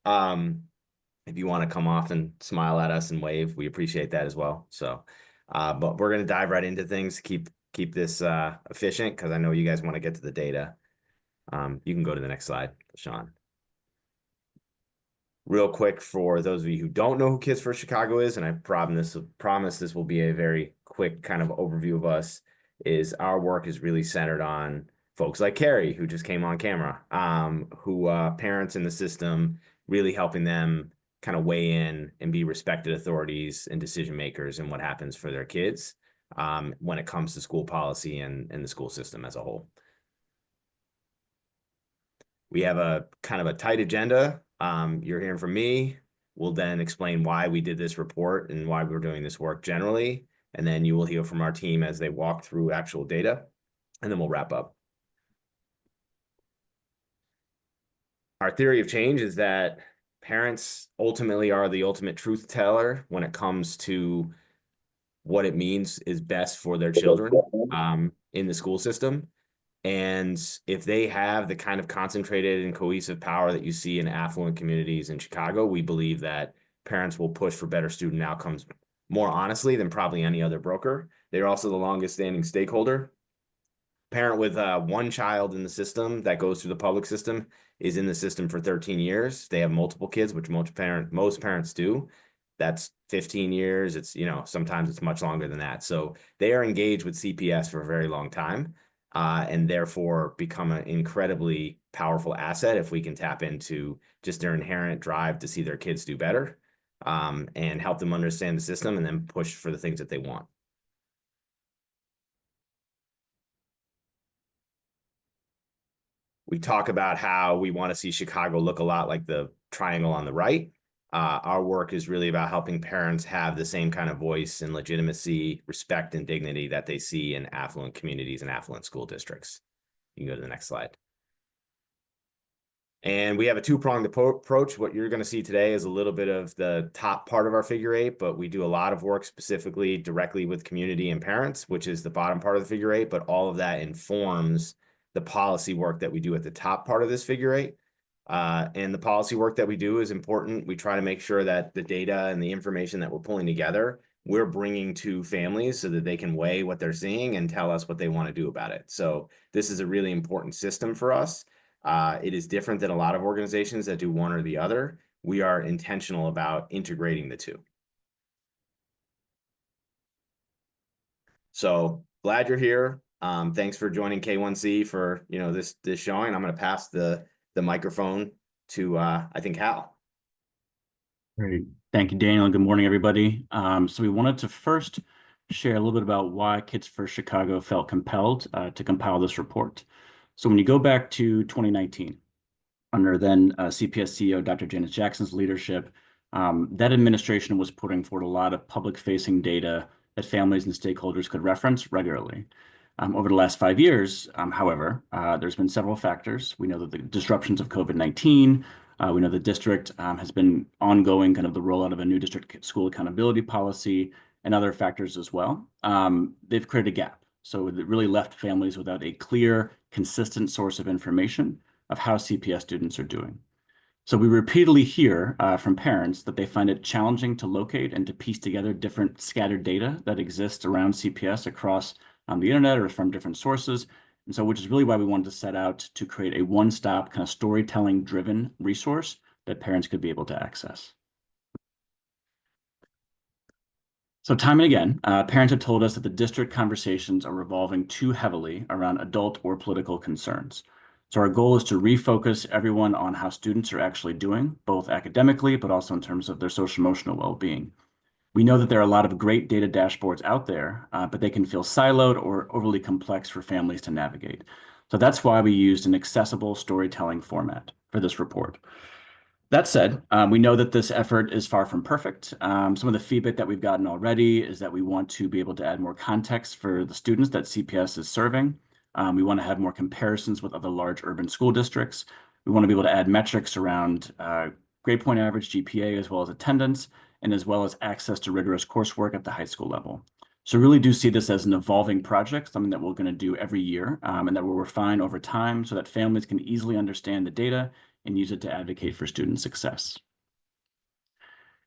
If you want to come off and smile at us and wave, we appreciate that as well. So, but we're going to dive right into things, keep this efficient because I know you guys want to get to the data. You can go to the next slide, Sean. Real quick, for those of you who don't know who Kids for Chicago is, and I promise this will be a very quick kind of overview of us, is our work is really centered on folks like Carrie, who just came on camera, who parents in the system, really helping them kind of weigh in and be respected authorities and decision makers in what happens for their kids when it comes to school policy and the school system as a whole. We have a kind of a tight agenda. You're hearing from me. We'll then explain why we did this report and why we're doing this work generally. And then you will hear from our team as they walk through actual data, and then we'll wrap up. Our theory of change is that parents ultimately are the ultimate truth teller when it comes to what it means is best for their children in the school system. And if they have the kind of concentrated and cohesive power that you see in affluent communities in Chicago, we believe that parents will push for better student outcomes more honestly than probably any other broker. They're also the longest standing stakeholder. Parent with one child in the system that goes through the public system is in the system for 13 years. They have multiple kids, which most parents do. That's 15 years. It's, sometimes it's much longer than that. So they are engaged with CPS for a very long time. And therefore become an incredibly powerful asset if we can tap into just their inherent drive to see their kids do better and help them understand the system and then push for the things that they want. We talk about how we want to see Chicago look a lot like the triangle on the right. Our work is really about helping parents have the same kind of voice and legitimacy, respect, and dignity that they see in affluent communities and affluent school districts. You can go to the next slide. And we have a two-pronged approach. What you're going to see today is a little bit of the top part of our figure eight, but we do a lot of work specifically directly with community and parents, which is the bottom part of the figure eight, but all of that informs the policy work that we do at the top part of this figure eight. And the policy work that we do is important. We try to make sure that the data and the information that we're pulling together, we're bringing to families so that they can weigh what they're seeing and tell us what they want to do about it. So this is a really important system for us. It is different than a lot of organizations that do one or the other. We are intentional about integrating the two. So glad you're here. Thanks for joining K1C for this showing. I'm going to pass the microphone to I think Hal. Great. Thank you, Daniel. Good morning, everybody. So we wanted to first share a little bit about why Kids for Chicago felt compelled to compile this report. So when you go back to 2019, under then CPS CEO Dr. Janice Jackson's leadership, that administration was putting forward a lot of public-facing data that families and stakeholders could reference regularly. Over the last 5 years, however, there's been several factors. We know that the disruptions of COVID-19, we know the district has been ongoing kind of the rollout of a new district school accountability policy and other factors as well. They've created a gap. So it really left families without a clear, consistent source of information of how CPS students are doing. So we repeatedly hear from parents that they find it challenging to locate and to piece together different scattered data that exists around CPS across the internet or from different sources. And so, which is really why we wanted to set out to create a one-stop kind of storytelling driven resource that parents could be able to access. So time and again, parents have told us that the district conversations are revolving too heavily around adult or political concerns. So our goal is to refocus everyone on how students are actually doing, both academically, but also in terms of their social emotional well-being. We know that there are a lot of great data dashboards out there, but they can feel siloed or overly complex for families to navigate. So that's why we used an accessible storytelling format for this report. That said, we know that this effort is far from perfect. Some of the feedback that we've gotten already is that we want to be able to add more context for the students that CPS is serving. We want to have more comparisons with other large urban school districts. We want to be able to add metrics around grade point average, GPA, as well as attendance, and as well as access to rigorous coursework at the high school level. So really do see this as an evolving project, something that we're going to do every year and that will refine over time so that families can easily understand the data and use it to advocate for student success.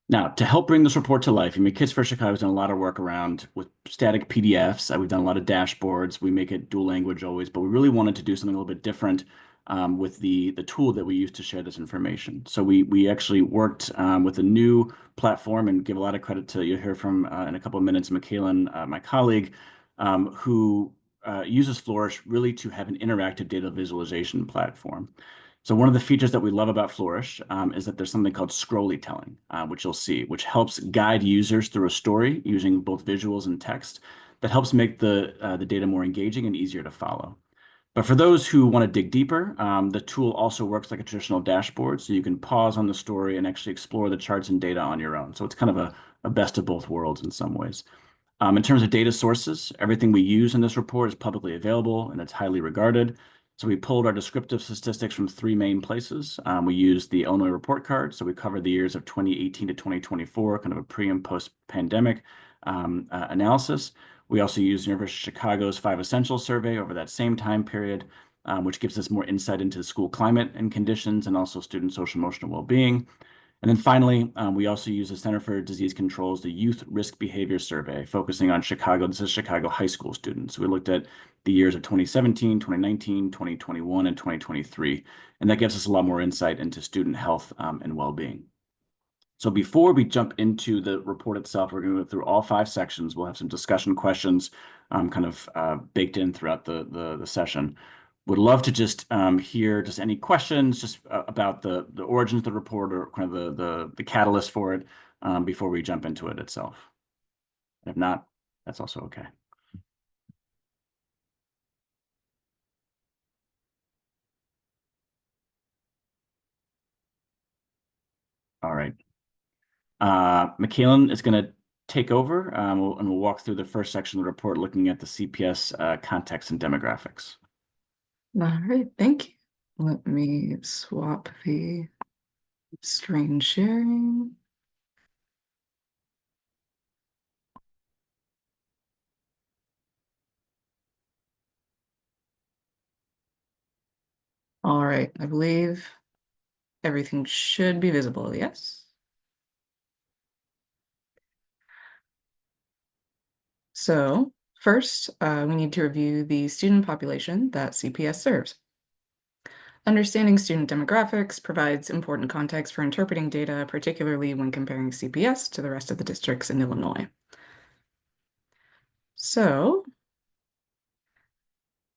Now, to help bring this report to life, Kids First Chicago has done a lot of work around with static PDFs. We've done a lot of dashboards. We make it dual language always, but we really wanted to do something a little bit different with the tool that we use to share this information. So we actually worked with a new platform, and give a lot of credit to, you'll hear from in a couple of minutes, Michaelan, my colleague, who uses Flourish really to have an interactive data visualization platform. So one of the features that we love about Flourish is that there's something called scrollytelling, which you'll see, which helps guide users through a story using both visuals and text that helps make the data more engaging and easier to follow. But for those who want to dig deeper, the tool also works like a traditional dashboard, so you can pause on the story and actually explore the charts and data on your own. So it's kind of a best of both worlds in some ways. In terms of data sources, everything we use in this report is publicly available and it's highly regarded. So we pulled our descriptive statistics from 3 main places. We used the Illinois report card. So we covered the years of 2018 to 2024, kind of a pre and post pandemic analysis. We also used University of Chicago's 5 Essentials survey over that same time period, which gives us more insight into the school climate and conditions and also student social emotional well-being. And then finally, we also use the Center for Disease Control's the Youth Risk Behavior Survey, focusing on Chicago. This is Chicago high school students. We looked at the years of 2017, 2019, 2021, and 2023. And that gives us a lot more insight into student health and well-being. So before we jump into the report itself, we're going to go through all 5 sections. We'll have some discussion questions kind of baked in throughout the session. Would love to just hear just any questions just about the origins of the report or kind of the catalyst for it before we jump into it itself. If not, that's also okay. All right. Michaelan is going to take over and we'll walk through the first section of the report looking at the CPS context and demographics. All right, thank you. Let me swap the screen sharing. All right, I believe everything should be visible, yes? So first, we need to review the student population that CPS serves. Understanding student demographics provides important context for interpreting data, particularly when comparing CPS to the rest of the districts in Illinois. So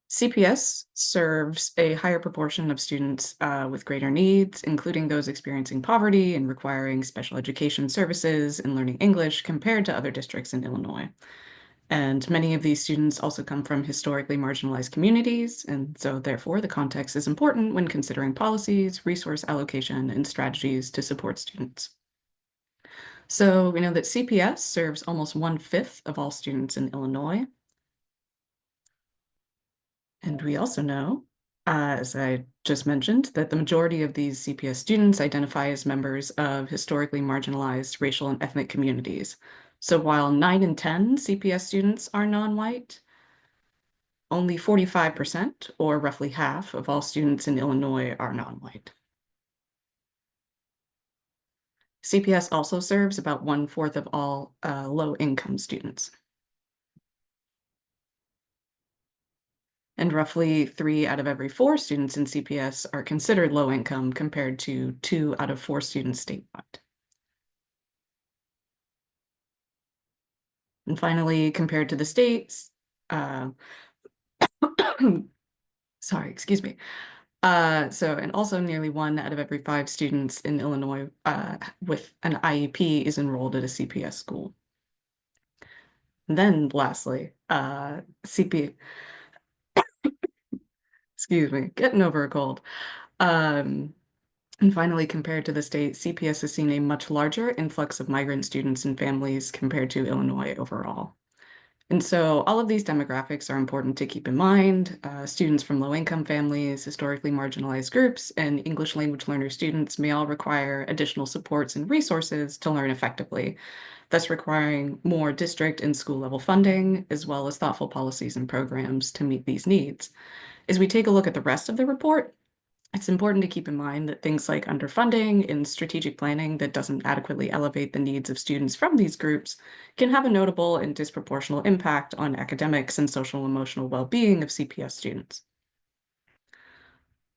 CPS serves a higher proportion of students with greater needs, including those experiencing poverty and requiring special education services and learning English compared to other districts in Illinois. And many of these students also come from historically marginalized communities, and so therefore the context is important when considering policies, resource allocation, and strategies to support students. So we know that CPS serves almost 1/5 of all students in Illinois. And we also know, as I just mentioned, that the majority of these CPS students identify as members of historically marginalized racial and ethnic communities. So while 9 in 10 CPS students are non-white, only 45%, or roughly half, of all students in Illinois are non-white. CPS also serves about 1/4 of all low-income students. And roughly 3 out of every 4 students in CPS are considered low income compared to 2 out of 4 students statewide. And finally, compared to the states, sorry, excuse me. And also nearly 1 out of every 5 students in Illinois with an IEP is enrolled at a CPS school. And then lastly, excuse me, getting over a cold. And finally, compared to the state, CPS has seen a much larger influx of migrant students and families compared to Illinois overall. And so all of these demographics are important to keep in mind. Students from low-income families, historically marginalized groups, and English language learner students may all require additional supports and resources to learn effectively, thus requiring more district and school-level funding, as well as thoughtful policies and programs to meet these needs. As we take a look at the rest of the report, It's important to keep in mind that things like underfunding and strategic planning that doesn't adequately elevate the needs of students from these groups can have a notable and disproportional impact on academics and social emotional well-being of CPS students.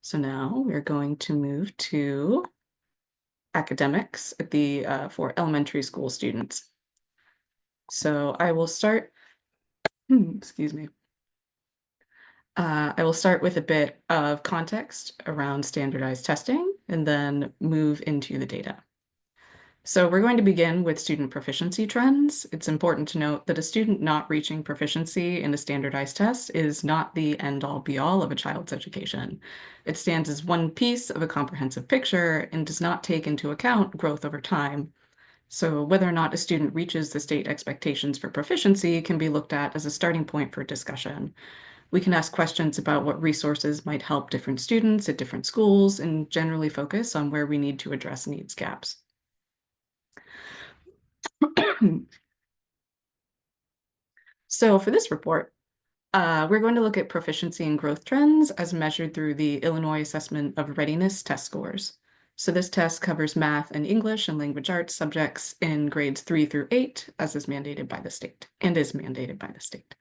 So now we're going to move to academics at the for elementary school students. So I will start, excuse me. I will start with a bit of context around standardized testing and then move into the data. So we're going to begin with student proficiency trends. It's important to note that a student not reaching proficiency in a standardized test is not the end-all be-all of a child's education. It stands as one piece of a comprehensive picture and does not take into account growth over time. So whether or not a student reaches the state expectations for proficiency can be looked at as a starting point for discussion. We can ask questions about what resources might help different students at different schools and generally focus on where we need to address needs gaps. So for this report, we're going to look at proficiency and growth trends as measured through the Illinois Assessment of Readiness test scores. So this test covers math and English and language arts subjects in grades 3 through 8, as is mandated by the state.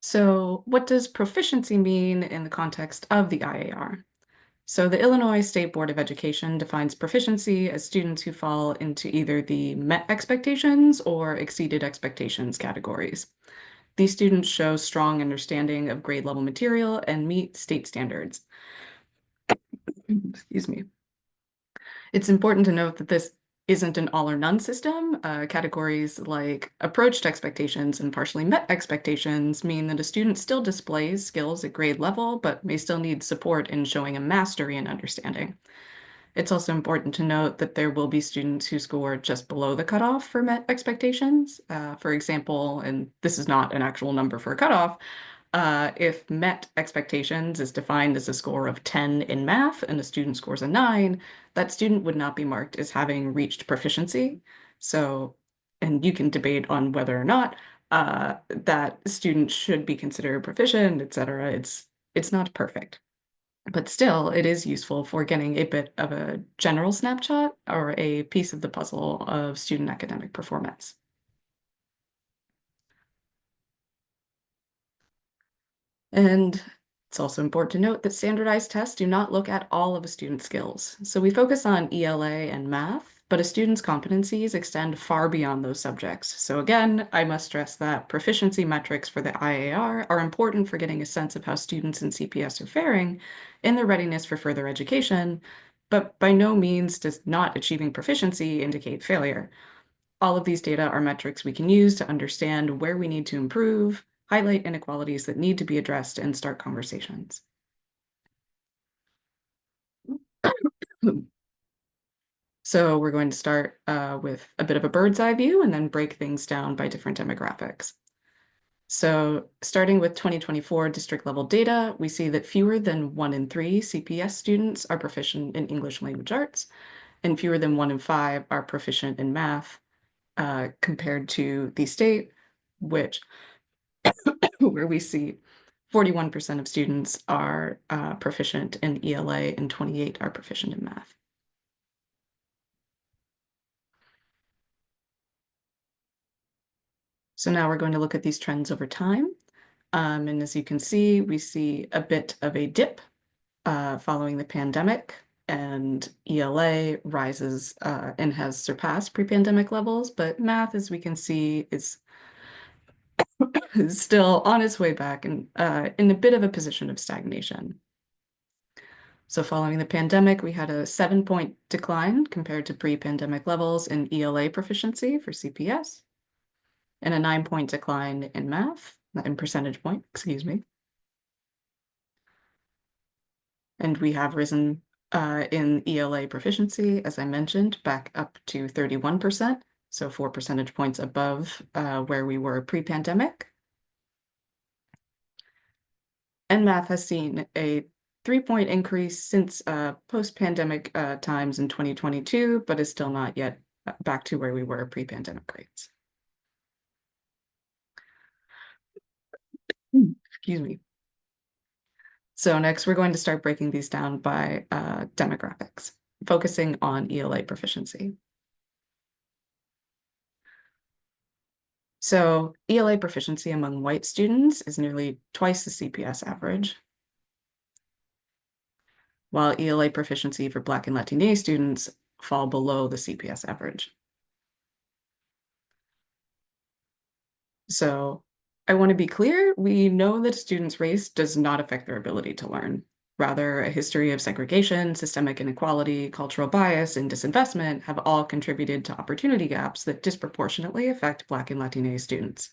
So what does proficiency mean in the context of the IAR? So the Illinois State Board of Education defines proficiency as students who fall into either the met expectations or exceeded expectations categories. These students show strong understanding of grade level material and meet state standards. Excuse me. It's important to note that this isn't an all or none system. Categories like approached expectations and partially met expectations mean that a student still displays skills at grade level, but may still need support in showing a mastery and understanding. It's also important to note that there will be students who score just below the cutoff for met expectations. For example, and this is not an actual number for a cutoff, if met expectations is defined as a score of 10 in math and a student scores a 9, that student would not be marked as having reached proficiency. So, and you can debate on whether or not that student should be considered proficient, etc. It's not perfect. But still, it is useful for getting a bit of a general snapshot or a piece of the puzzle of student academic performance. And it's also important to note that standardized tests do not look at all of a student's skills. So we focus on ELA and math, but a student's competencies extend far beyond those subjects. So again, I must stress that proficiency metrics for the IAR are important for getting a sense of how students in CPS are faring in their readiness for further education, but by no means does not achieving proficiency indicate failure. All of these data are metrics we can use to understand where we need to improve, highlight inequalities that need to be addressed, and start conversations. So we're going to start with a bit of a bird's eye view and then break things down by different demographics. So starting with 2024 district level data, we see that fewer than 1 in 3 CPS students are proficient in English language arts, and fewer than 1 in 5 are proficient in math, compared to the state, which where we see 41% of students are proficient in ELA and 28 are proficient in math. So now we're going to look at these trends over time. And as you can see, we see a bit of a dip following the pandemic, and ELA rises and has surpassed pre-pandemic levels, but math, as we can see, is still on its way back and in a bit of a position of stagnation. So following the pandemic, we had a 7-point decline compared to pre-pandemic levels in ELA proficiency for CPS, and a 9-point decline in math, in percentage point, excuse me. And we have risen in ELA proficiency, as I mentioned, back up to 31%, so 4 percentage points above where we were pre-pandemic. And math has seen a 3-point increase since post-pandemic times in 2022, but is still not yet back to where we were pre-pandemic rates. Excuse me. So next, we're going to start breaking these down by demographics, focusing on ELA proficiency. So ELA proficiency among white students is nearly twice the CPS average, while ELA proficiency for Black and Latina students fall below the CPS average. So I want to be clear, we know that a student's race does not affect their ability to learn. Rather, a history of segregation, systemic inequality, cultural bias, and disinvestment have all contributed to opportunity gaps that disproportionately affect Black and Latina students.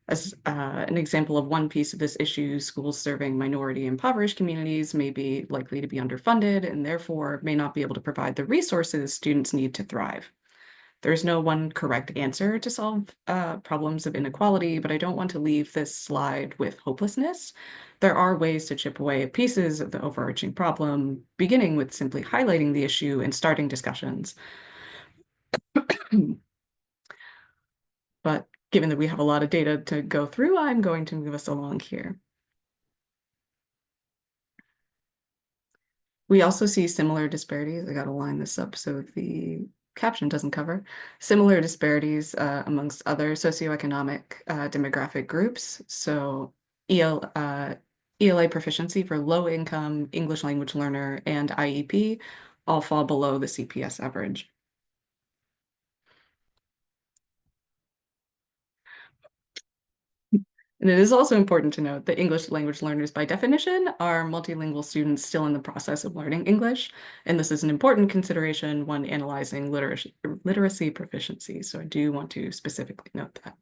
As an example of one piece of this issue, schools serving minority impoverished communities may be likely to be underfunded and therefore may not be able to provide the resources students need to thrive. There's no one correct answer to solve problems of inequality, but I don't want to leave this slide with hopelessness. There are ways to chip away at pieces of the overarching problem, beginning with simply highlighting the issue and starting discussions. But given that we have a lot of data to go through, I'm going to move us along here. We also see similar disparities. I got to line this up so the caption doesn't cover. Similar disparities amongst other socioeconomic demographic groups. So ELA proficiency for low-income English language learner and IEP all fall below the CPS average. And it is also important to note that English language learners, by definition, are multilingual students still in the process of learning English. And this is an important consideration when analyzing literacy proficiency. So I do want to specifically note that.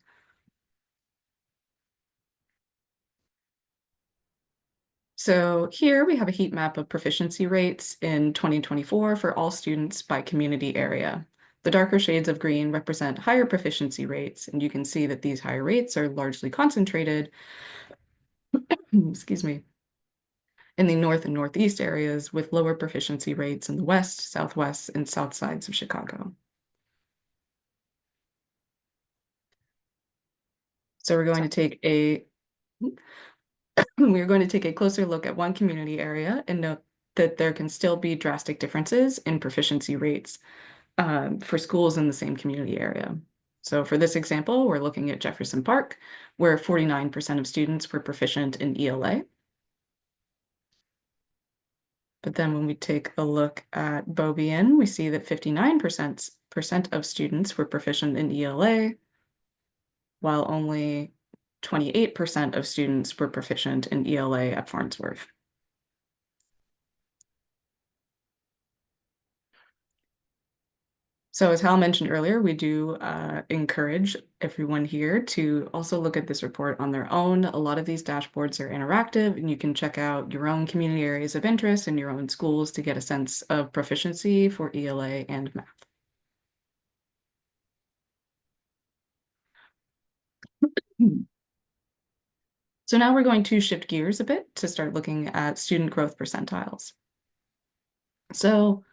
So here we have a heat map of proficiency rates in 2024 for all students by community area. The darker shades of green represent higher proficiency rates, and you can see that these higher rates are largely concentrated, excuse me, in the north and northeast areas with lower proficiency rates in the west, southwest, and south sides of Chicago. So we're going to take a closer look at one community area and note that there can still be drastic differences in proficiency rates for schools in the same community area. So for this example, we're looking at Jefferson Park, where 49% of students were proficient in ELA. But then when we take a look at Beaubien, we see that 59% of students were proficient in ELA, while only 28% of students were proficient in ELA at Farnsworth. So as Hal mentioned earlier, we do encourage everyone here to also look at this report on their own. A lot of these dashboards are interactive, and you can check out your own community areas of interest in your own schools to get a sense of proficiency for ELA and math. So now we're going to shift gears a bit to start looking at student growth percentiles. So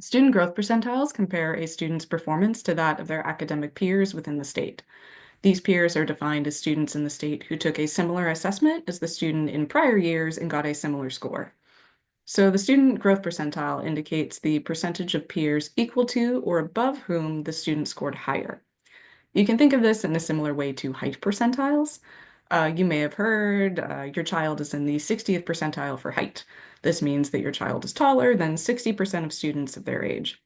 student growth percentiles compare a student's performance to that of their academic peers within the state. These peers are defined as students in the state who took a similar assessment as the student in prior years and got a similar score. So the student growth percentile indicates the percentage of peers equal to or above whom the student scored higher. You can think of this in a similar way to height percentiles. You may have heard your child is in the 60th percentile for height. This means that your child is taller than 60% of students of their age.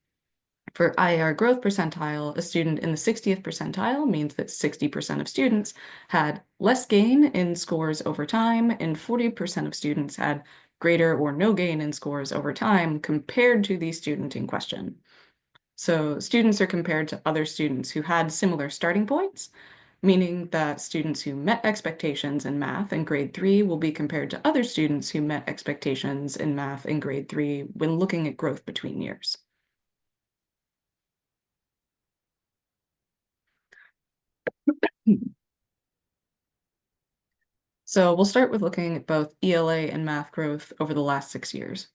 For IAR growth percentile, a student in the 60th percentile means that 60% of students had less gain in scores over time, and 40% of students had greater or no gain in scores over time compared to the student in question. So students are compared to other students who had similar starting points, meaning that students who met expectations in math in grade 3 will be compared to other students who met expectations in math in grade 3 when looking at growth between years. So we'll start with looking at both ELA and math growth over the last 6 years.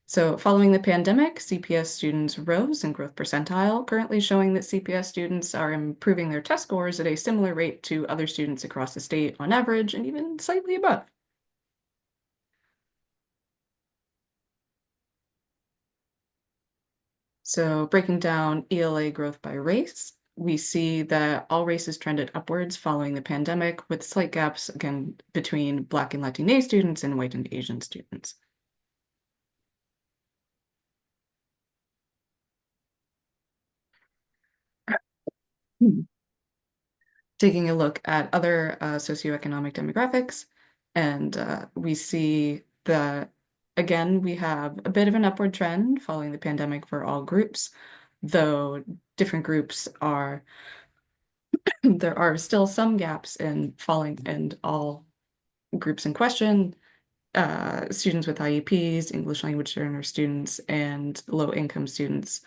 So following the pandemic, CPS students rose in growth percentile, currently showing that CPS students are improving their test scores at a similar rate to other students across the state on average and even slightly above. So breaking down ELA growth by race, we see that all races trended upwards following the pandemic, with slight gaps again between Black and Latina students and white and Asian students. Taking a look at other socioeconomic demographics, and we see that, again, we have a bit of an upward trend following the pandemic for all groups, though different groups are, there are still some gaps in falling and all groups in question, students with IEPs, English language learner students, and low-income students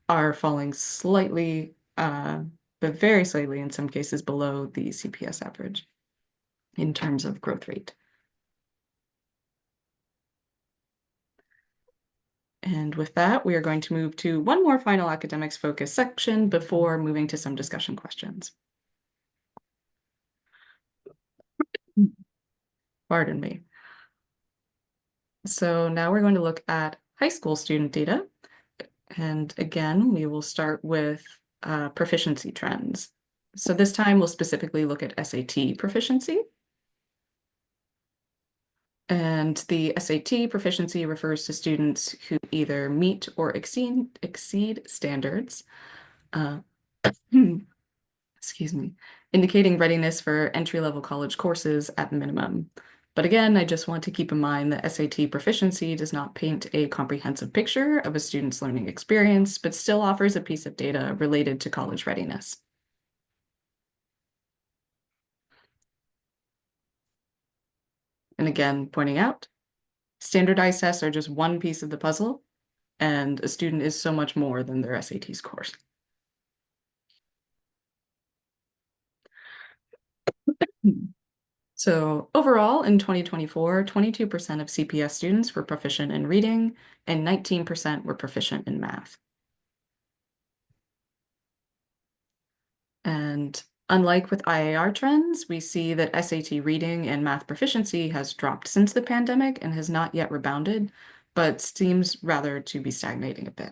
are falling slightly, but very slightly in some cases below the CPS average in terms of growth rate. And with that, we are going to move to one more final academics focus section before moving to some discussion questions. Pardon me. So now we're going to look at high school student data. And again, we will start with proficiency trends. So this time we'll specifically look at SAT proficiency. And the SAT proficiency refers to students who either meet or exceed standards, excuse me, indicating readiness for entry-level college courses at minimum. But again, I just want to keep in mind that SAT proficiency does not paint a comprehensive picture of a student's learning experience, but still offers a piece of data related to college readiness. And again, pointing out, standardized tests are just one piece of the puzzle, and a student is so much more than their SAT scores. So overall, in 2024, 22% of CPS students were proficient in reading, and 19% were proficient in math. And unlike with IAR trends, we see that SAT reading and math proficiency has dropped since the pandemic and has not yet rebounded, but seems rather to be stagnating a bit.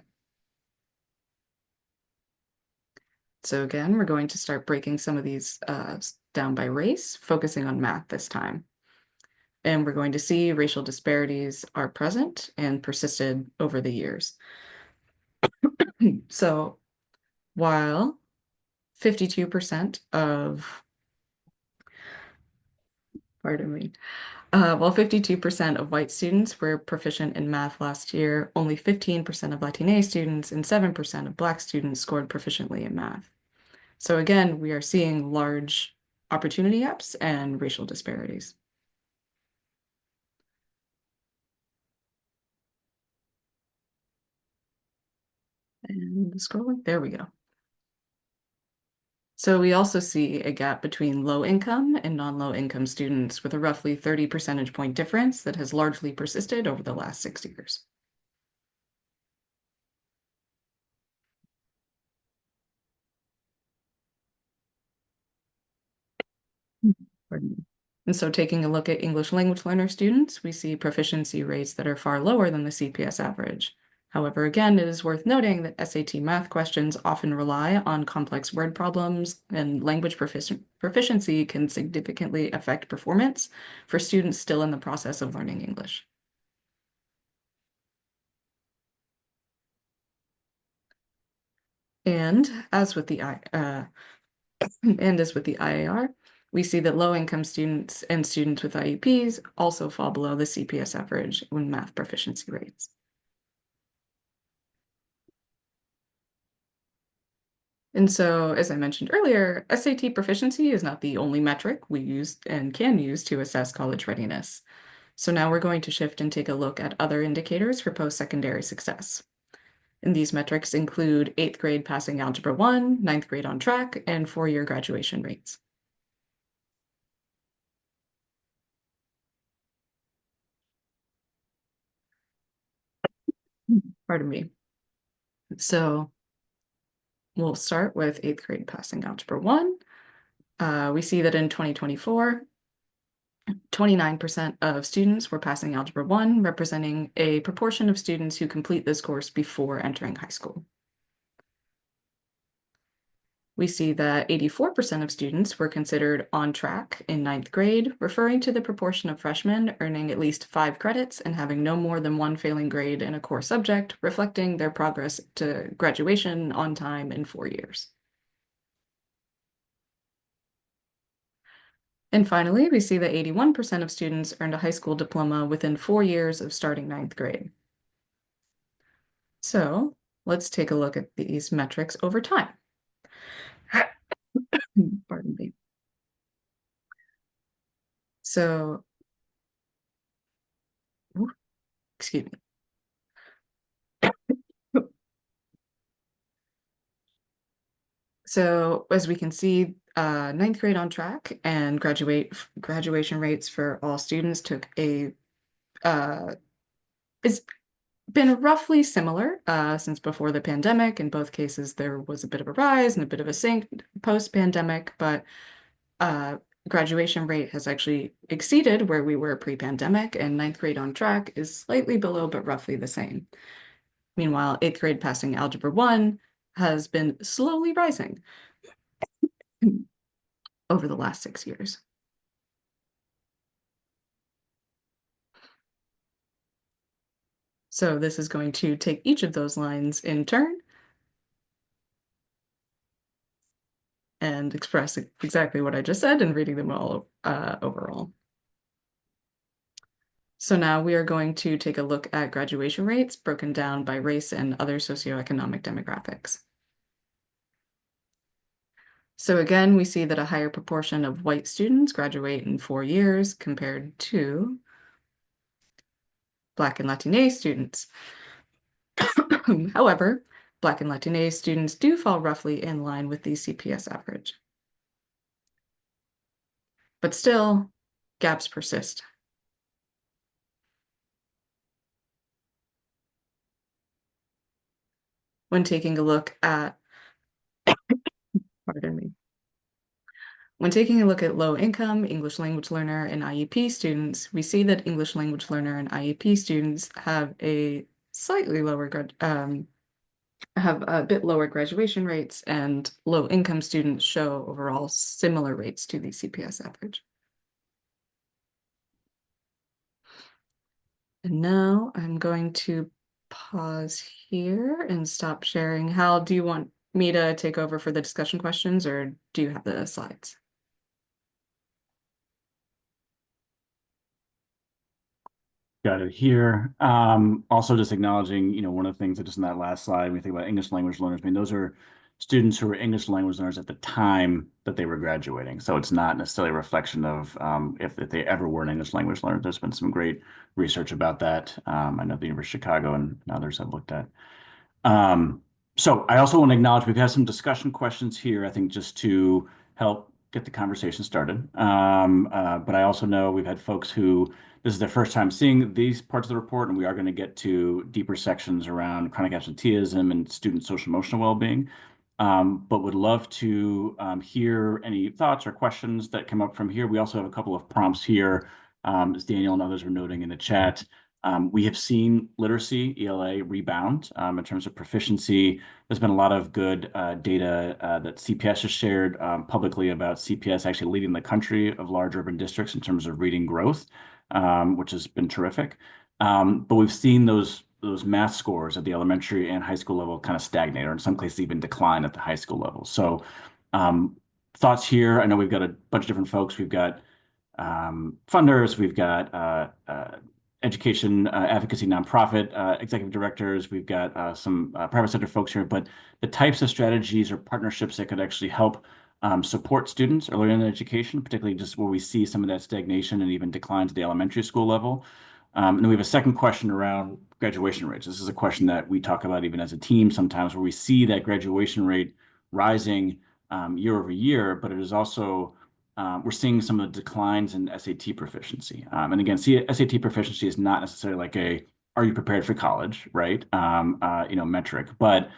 So again, we're going to start breaking some of these down by race, focusing on math this time. And we're going to see racial disparities are present and persisted over the years. So while 52% of, pardon me, while 52% of white students were proficient in math last year, only 15% of Latina students and 7% of Black students scored proficiently in math. So again, we are seeing large opportunity gaps and racial disparities. And scrolling, there we go. So we also see a gap between low income and non-low income students with a roughly 30 percentage point difference that has largely persisted over the last 6 years. Pardon me. And so taking a look at English language learner students, we see proficiency rates that are far lower than the CPS average. However, again, it is worth noting that SAT math questions often rely on complex word problems, and language proficiency can significantly affect performance for students still in the process of learning English. And as with the IAR, we see that low-income students and students with IEPs also fall below the CPS average in math proficiency rates. And so, as I mentioned earlier, SAT proficiency is not the only metric we use and can use to assess college readiness. So now we're going to shift and take a look at other indicators for post-secondary success. And these metrics include 8th grade passing Algebra 1, 9th grade on track, and 4-year graduation rates. Pardon me. So we'll start with 8th grade passing Algebra 1. We see that in 2024, 29% of students were passing Algebra 1, representing a proportion of students who complete this course before entering high school. We see that 84% of students were considered on track in ninth grade, referring to the proportion of freshmen earning at least 5 credits and having no more than 1 failing grade in a core subject, reflecting their progress to graduation on time in 4 years. And finally, we see that 81% of students earned a high school diploma within 4 years of starting ninth grade. So let's take a look at these metrics over time. Pardon me. So, excuse me. So as we can see, ninth grade on track and graduation rates for all students took a it's been roughly similar since before the pandemic. In both cases, there was a bit of a rise and a bit of a sink post-pandemic, but graduation rate has actually exceeded where we were pre-pandemic, and ninth grade on track is slightly below, but roughly the same. Meanwhile, eighth grade passing Algebra 1 has been slowly rising over the last 6 years. So this is going to take each of those lines in turn and express exactly what I just said and reading them all overall. So now we are going to take a look at graduation rates broken down by race and other socioeconomic demographics. So again, we see that a higher proportion of white students graduate in 4 years compared to Black and Latinx students. However, Black and Latinx students do fall roughly in line with the CPS average. But still, gaps persist. When taking a look at, pardon me, when taking a look at low income English language learner and IEP students, we see that English language learner and IEP students have a slightly lower have a bit lower graduation rates, and low income students show overall similar rates to the CPS average. And now I'm going to pause here and stop sharing. Hal, do you want me to take over for the discussion questions, or do you have the slides? Got it here. Also just acknowledging, one of the things that just in that last slide, when we think about English language learners, I mean, those are students who were English language learners at the time that they were graduating. So it's not necessarily a reflection of if they ever were an English language learner. There's been some great research about that. I know the University of Chicago and others have looked at. So I also want to acknowledge we've had some discussion questions here, I think, just to help get the conversation started. But I also know we've had folks who this is their first time seeing these parts of the report, and we are going to get to deeper sections around chronic absenteeism and student social emotional well-being. But would love to hear any thoughts or questions that come up from here. We also have a couple of prompts here, as Daniel and others were noting in the chat. We have seen literacy, ELA, rebound in terms of proficiency. There's been a lot of good data that CPS has shared publicly about CPS actually leading the country of large urban districts in terms of reading growth, which has been terrific. But we've seen those math scores at the elementary and high school level kind of stagnate, or in some cases even decline at the high school level. So thoughts here. I know we've got a bunch of different folks. We've got funders, we've got education advocacy nonprofit executive directors, we've got some private sector folks here, but the types of strategies or partnerships that could actually help support students earlier in their education, particularly just where we see some of that stagnation and even declines at the elementary school level. And then we have a second question around graduation rates. This is a question that we talk about even as a team sometimes, where we see that graduation rate rising year over year, but it is also we're seeing some of the declines in SAT proficiency. And again, SAT proficiency is not necessarily like are you prepared for college, right? Metric, but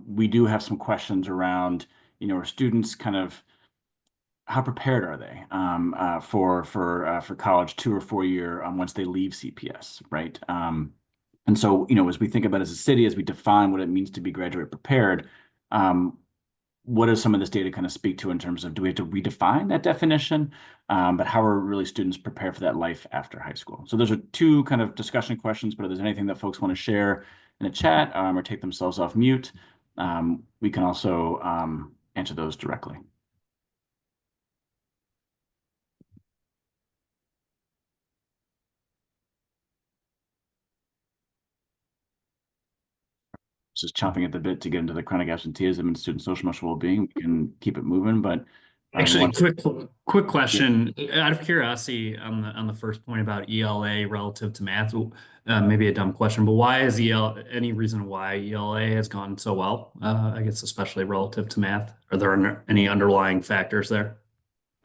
we do have some questions around, are students kind of how prepared are they for college 2 or 4 year once they leave CPS, right? And so, as we think about as a city, as we define what it means to be graduate prepared, what does some of this data kind of speak to in terms of, do we have to redefine that definition? But how are really students prepared for that life after high school? So those are two kind of discussion questions, but if there's anything that folks want to share in the chat or take themselves off mute, we can also answer those directly. Just chomping at the bit to get into the chronic absenteeism and student social emotional well-being. We can keep it moving, but Actually, quick question. Out of curiosity, on the first point about ELA relative to math, maybe a dumb question, but why is any reason why ELA has gone so well? I guess especially relative to math. Are there any underlying factors there?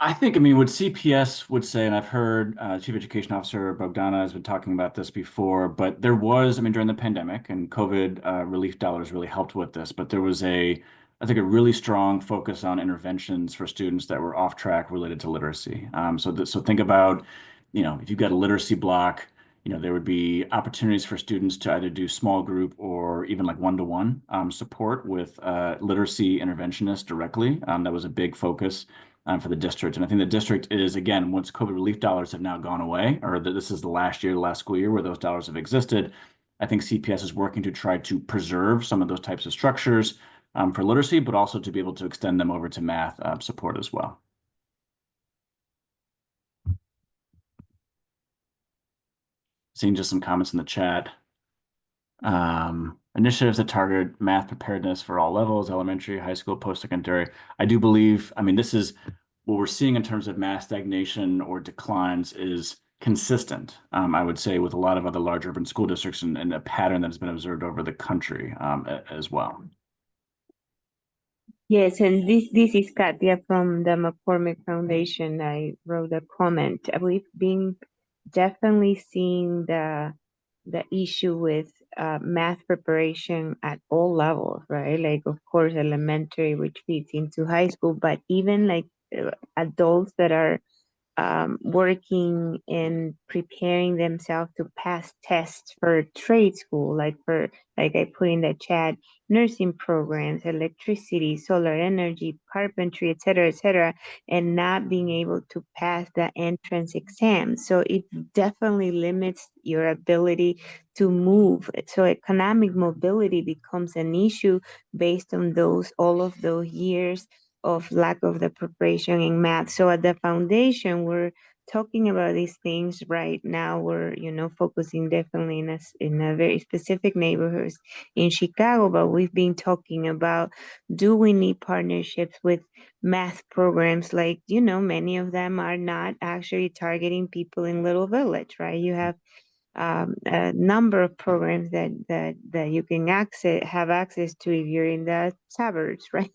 I think, what CPS would say, and I've heard Chief Education Officer Bogdana has been talking about this before, but there was, during the pandemic and COVID relief dollars really helped with this, but there was I think a really strong focus on interventions for students that were off track related to literacy. So think about, if you've got a literacy block, there would be opportunities for students to either do small group or even like one-to-one support with literacy interventionists directly. That was a big focus for the district. And I think the district is, again, once COVID relief dollars have now gone away, or this is the last school year where those dollars have existed, I think CPS is working to try to preserve some of those types of structures for literacy, but also to be able to extend them over to math support as well. Seeing just some comments in the chat. Initiatives that target math preparedness for all levels, elementary, high school, post-secondary. I do believe, this is what we're seeing in terms of math stagnation or declines is consistent, I would say, with a lot of other large urban school districts and a pattern that has been observed over the country as well. Yes, and this is Katia from the McCormick Foundation. I wrote a comment. We've been definitely seeing the issue with math preparation at all levels, right? Like, of course, elementary, which feeds into high school, but even like adults that are working and preparing themselves to pass tests for trade school, like I put in the chat, nursing programs, electricity, solar energy, carpentry, et cetera, and not being able to pass the entrance exam. So it definitely limits your ability to move. So economic mobility becomes an issue based on all of those years of lack of the preparation in math. So at the foundation, we're talking about these things right now. We're, focusing definitely in a very specific neighborhoods in Chicago, but we've been talking about, do we need partnerships with math programs? Like, many of them are not actually targeting people in Little Village, right? You have a number of programs that you can have access to if you're in the suburbs, right?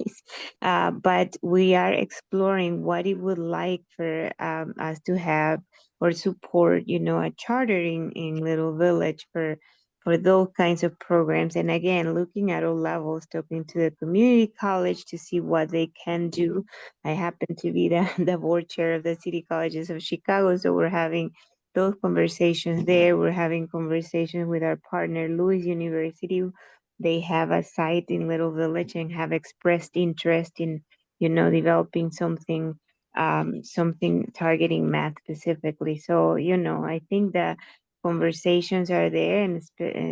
But we are exploring what it would like for us to have or support, a charter in Little Village for those kinds of programs. And again, looking at all levels, talking to the community college to see what they can do. I happen to be the board chair of the City Colleges of Chicago, so we're having those conversations there. We're having conversations with our partner, Lewis University. They have a site in Little Village and have expressed interest in, developing something targeting math specifically. So, I think the conversations are there, and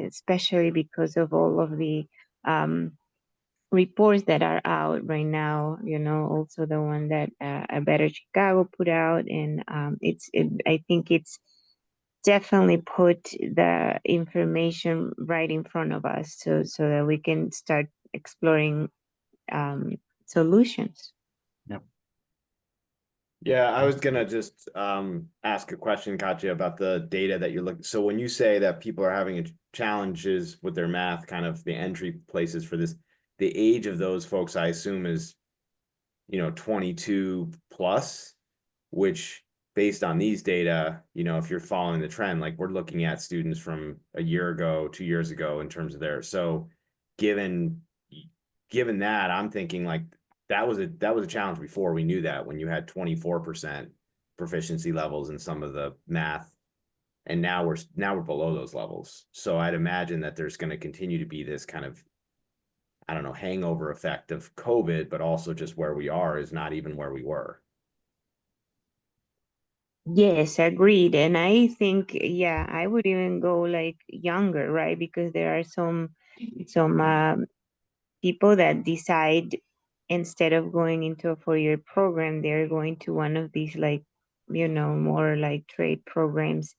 especially because of all of the reports that are out right now, also the one that A Better Chicago put out. And I think it's definitely put the information right in front of us so that we can start exploring solutions. Yep. Yeah, I was gonna just ask a question, Katya, about the data that you're looking. So when you say that people are having challenges with their math, kind of the entry places for this, the age of those folks, I assume, is 22 plus, which based on these data, if you're following the trend, like we're looking at students from a year ago, 2 years ago in terms of given that, I'm thinking like that was a challenge before we knew that, when you had 24% proficiency levels in some of the math, and now we're below those levels. So I'd imagine that there's going to continue to be this kind of, I don't know, hangover effect of COVID, but also just where we are is not even where we were. Yes, agreed. And I think, yeah, I would even go like younger, right? Because there are some people that decide instead of going into a 4-year program, they're going to one of these like, more like trade programs.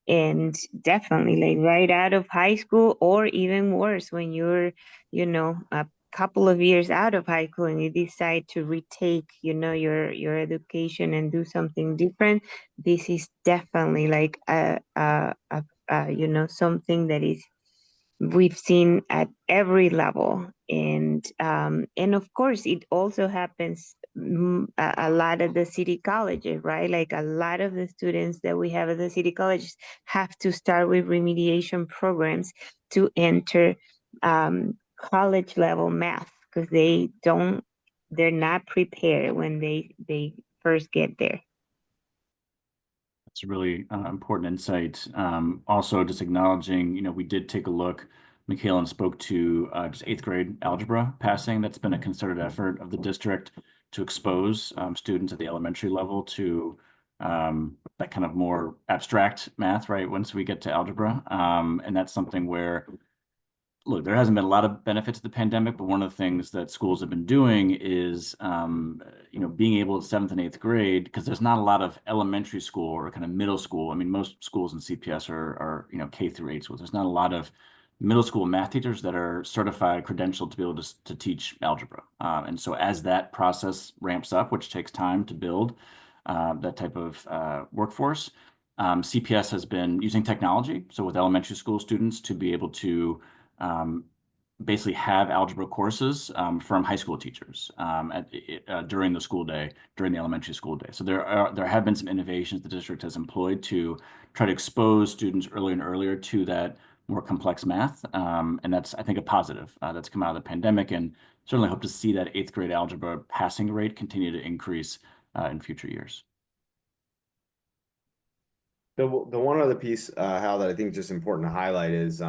And definitely like right out of high school, or even worse, when you're, a couple of years out of high school and you decide to retake, your education and do something different. This is definitely like something that is we've seen at every level. And of course it also happens a lot at the city colleges, right? Like a lot of the students that we have at the city colleges have to start with remediation programs to enter college level math, because they're not prepared when they first get there. That's a really important insight. Also, just acknowledging, we did take a look. Michaelan spoke to just 8th grade algebra passing. That's been a concerted effort of the district to expose students at the elementary level to that kind of more abstract math, right? Once we get to algebra. And that's something where, look, there hasn't been a lot of benefit to the pandemic, but one of the things that schools have been doing is, being able at 7th and 8th grade, because there's not a lot of elementary school or kind of middle school. I mean, most schools in CPS are K through 8 schools. There's not a lot of middle school math teachers that are certified, credentialed to be able to teach algebra. And so as that process ramps up, which takes time to build that type of workforce, CPS has been using technology. So with elementary school students to be able to basically have algebra courses from high school teachers during the school day, during the elementary school day. So there have been some innovations the district has employed to try to expose students earlier and earlier to that more complex math. And that's, I think, a positive that's come out of the pandemic, and certainly hope to see that 8th grade algebra passing rate continue to increase in future years. The one other piece, Hal, that I think is just important to highlight is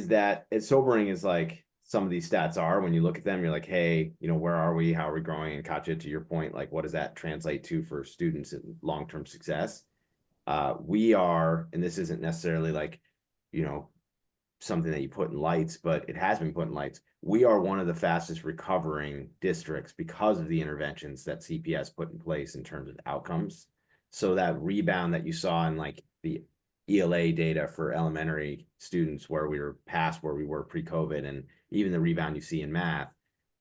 that as sobering as like some of these stats are, when you look at them, you're like, hey, where are we? How are we growing? And Katja, to your point, like, what does that translate to for students in long-term success? We are, and this isn't necessarily like, something that you put in lights, but it has been put in lights. We are one of the fastest recovering districts because of the interventions that CPS put in place in terms of outcomes. So that rebound that you saw in like the ELA data for elementary students, where we were past where we were pre-COVID, and even the rebound you see in math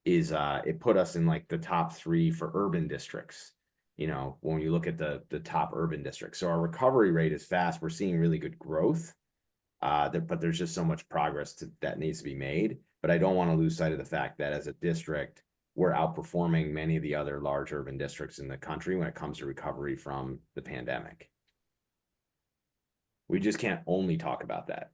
is it put us in like the top 3 for urban districts, when you look at the top urban districts. So our recovery rate is fast. We're seeing really good growth, but there's just so much progress that needs to be made. But I don't want to lose sight of the fact that as a district, we're outperforming many of the other large urban districts in the country when it comes to recovery from the pandemic. We just can't only talk about that.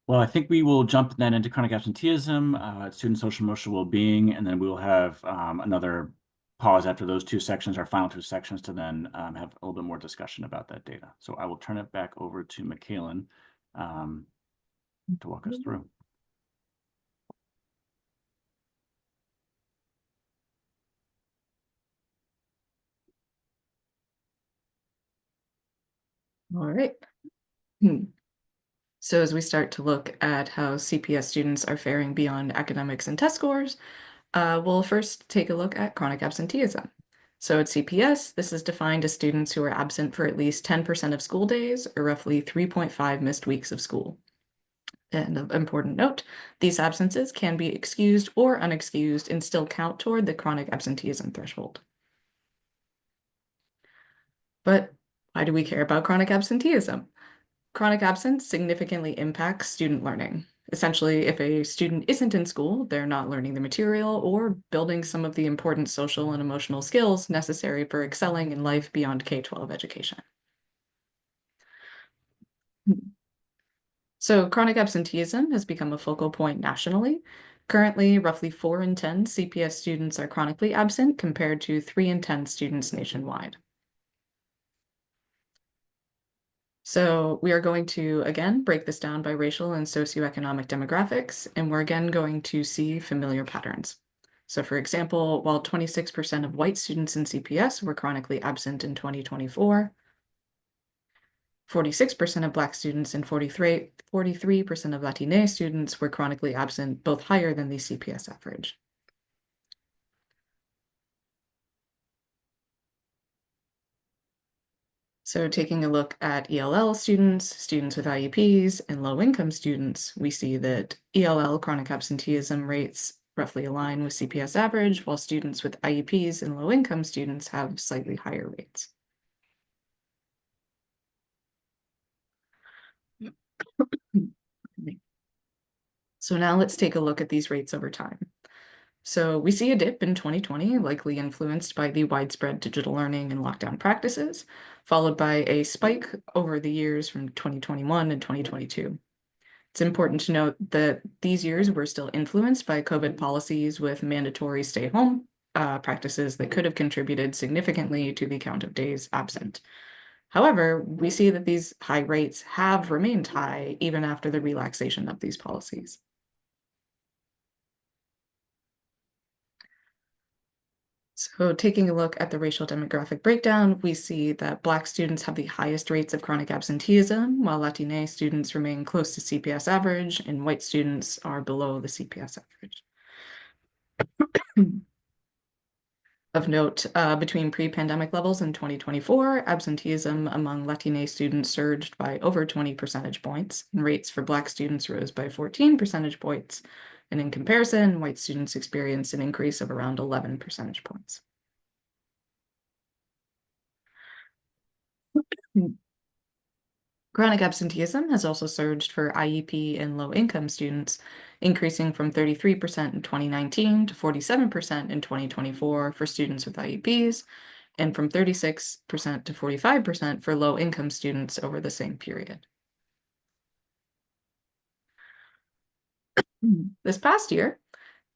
Well, I think we will jump then into chronic absenteeism, student social emotional well-being, and then we will have another pause after those 2 sections, our final 2 sections, to then have a little bit more discussion about that data. So I will turn it back over to Michaelan to walk us through. All right. So as we start to look at how CPS students are faring beyond academics and test scores, we'll first take a look at chronic absenteeism. So at CPS, this is defined as students who are absent for at least 10% of school days, or roughly 3.5 missed weeks of school. And an important note, these absences can be excused or unexcused and still count toward the chronic absenteeism threshold. But why do we care about chronic absenteeism? Chronic absence significantly impacts student learning. Essentially, if a student isn't in school, they're not learning the material or building some of the important social and emotional skills necessary for excelling in life beyond K-12 education. So chronic absenteeism has become a focal point nationally. Currently, roughly 4 in 10 CPS students are chronically absent compared to 3 in 10 students nationwide. So we are going to, again, break this down by racial and socioeconomic demographics, and we're again going to see familiar patterns. So for example, while 26% of white students in CPS were chronically absent in 2024, 46% of Black students and 43% of Latinx students were chronically absent, both higher than the CPS average. So taking a look at ELL students, students with IEPs, and low-income students, we see that ELL chronic absenteeism rates roughly align with CPS average, while students with IEPs and low-income students have slightly higher rates. So now let's take a look at these rates over time. So we see a dip in 2020, likely influenced by the widespread digital learning and lockdown practices, followed by a spike over the years from 2021 and 2022. It's important to note that these years were still influenced by COVID policies with mandatory stay-home practices that could have contributed significantly to the count of days absent. However, we see that these high rates have remained high even after the relaxation of these policies. So taking a look at the racial demographic breakdown, we see that Black students have the highest rates of chronic absenteeism, while Latinx students remain close to CPS average, and white students are below the CPS average. Of note, between pre-pandemic levels in 2024, absenteeism among Latinx students surged by over 20 percentage points, and rates for Black students rose by 14 percentage points. And in comparison, white students experienced an increase of around 11 percentage points. Chronic absenteeism has also surged for IEP and low-income students, increasing from 33% in 2019 to 47% in 2024 for students with IEPs, and from 36% to 45% for low-income students over the same period. This past year,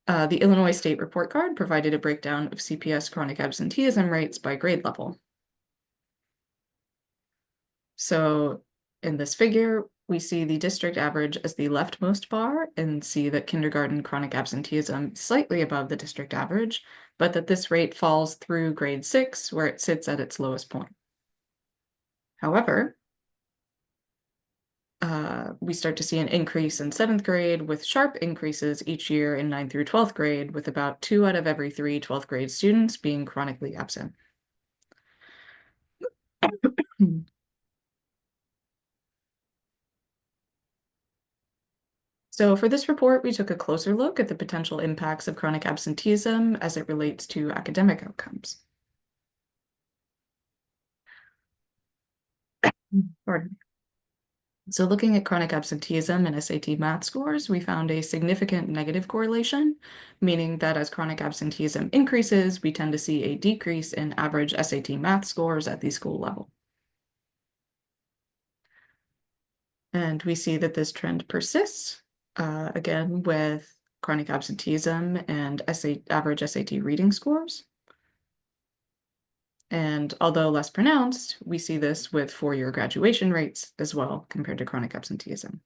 the Illinois State Report Card provided a breakdown of CPS chronic absenteeism rates by grade level. So in this figure, we see the district average as the leftmost bar and see that kindergarten chronic absenteeism is slightly above the district average, but that this rate falls through grade 6, where it sits at its lowest point. However, we start to see an increase in 7th grade with sharp increases each year in 9th through 12th grade, with about 2 out of every 3 12th grade students being chronically absent. So for this report, we took a closer look at the potential impacts of chronic absenteeism as it relates to academic outcomes. Pardon me. So looking at chronic absenteeism and SAT math scores, we found a significant negative correlation, meaning that as chronic absenteeism increases, we tend to see a decrease in average SAT math scores at the school level. And we see that this trend persists, again, with chronic absenteeism and average SAT reading scores. And although less pronounced, we see this with 4-year graduation rates as well compared to chronic absenteeism.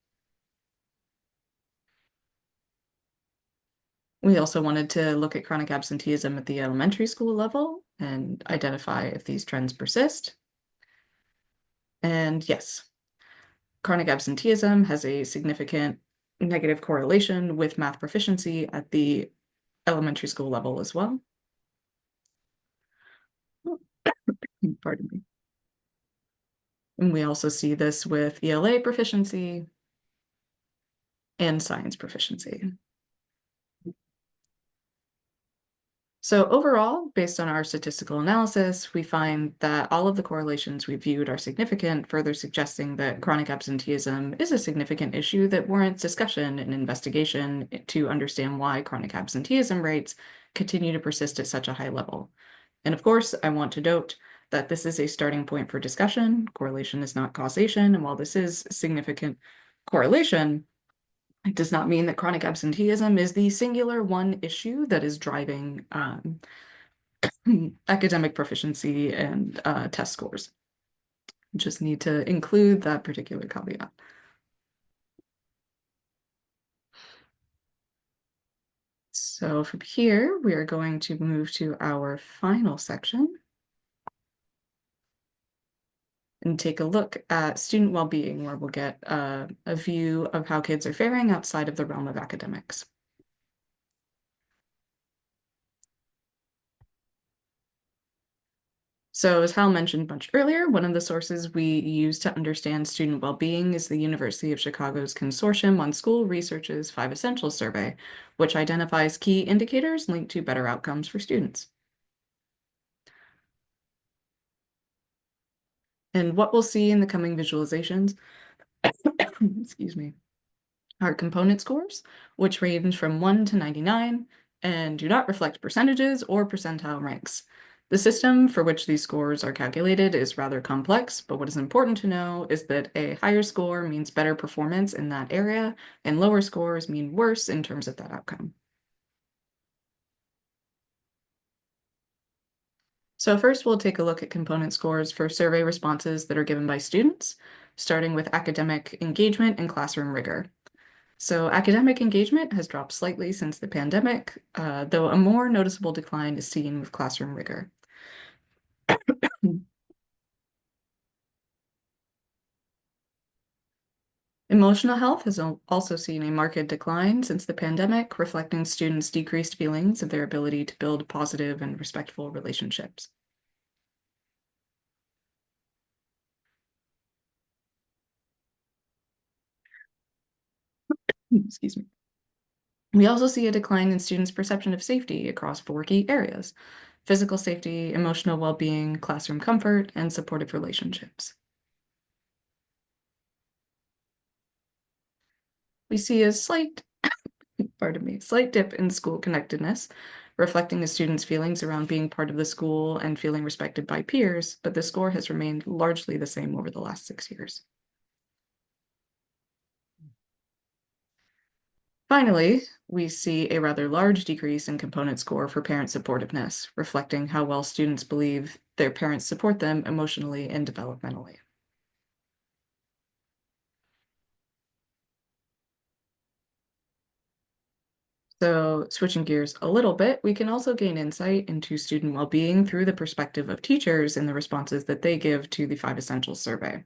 We also wanted to look at chronic absenteeism at the elementary school level and identify if these trends persist. And yes, chronic absenteeism has a significant negative correlation with math proficiency at the elementary school level as well. Pardon me. And we also see this with ELA proficiency and science proficiency. So overall, based on our statistical analysis, we find that all of the correlations we viewed are significant, further suggesting that chronic absenteeism is a significant issue that warrants discussion and investigation to understand why chronic absenteeism rates continue to persist at such a high level. And of course, I want to note that this is a starting point for discussion. Correlation is not causation, and while this is significant correlation, it does not mean that chronic absenteeism is the singular one issue that is driving academic proficiency and test scores. Just need to include that particular caveat. So from here, we are going to move to our final section and take a look at student well-being, where we'll get a view of how kids are faring outside of the realm of academics. So as Hal mentioned much earlier, one of the sources we use to understand student well-being is the University of Chicago's Consortium on School Research's 5 Essentials survey, which identifies key indicators linked to better outcomes for students. And what we'll see in the coming visualizations, excuse me, are component scores, which range from 1 to 99 and do not reflect percentages or percentile ranks. The system for which these scores are calculated is rather complex, but what is important to know is that a higher score means better performance in that area, and lower scores mean worse in terms of that outcome. So first, we'll take a look at component scores for survey responses that are given by students, starting with academic engagement and classroom rigor. So academic engagement has dropped slightly since the pandemic, though a more noticeable decline is seen with classroom rigor. Emotional health has also seen a marked decline since the pandemic, reflecting students' decreased feelings of their ability to build positive and respectful relationships. Excuse me. We also see a decline in students' perception of safety across 4 key areas: physical safety, emotional well-being, classroom comfort, and supportive relationships. We see a slight dip in school connectedness, reflecting a student's feelings around being part of the school and feeling respected by peers, but the score has remained largely the same over the last 6 years. Finally, we see a rather large decrease in component score for parent supportiveness, reflecting how well students believe their parents support them emotionally and developmentally. So switching gears a little bit, we can also gain insight into student well-being through the perspective of teachers and the responses that they give to the 5 Essentials survey.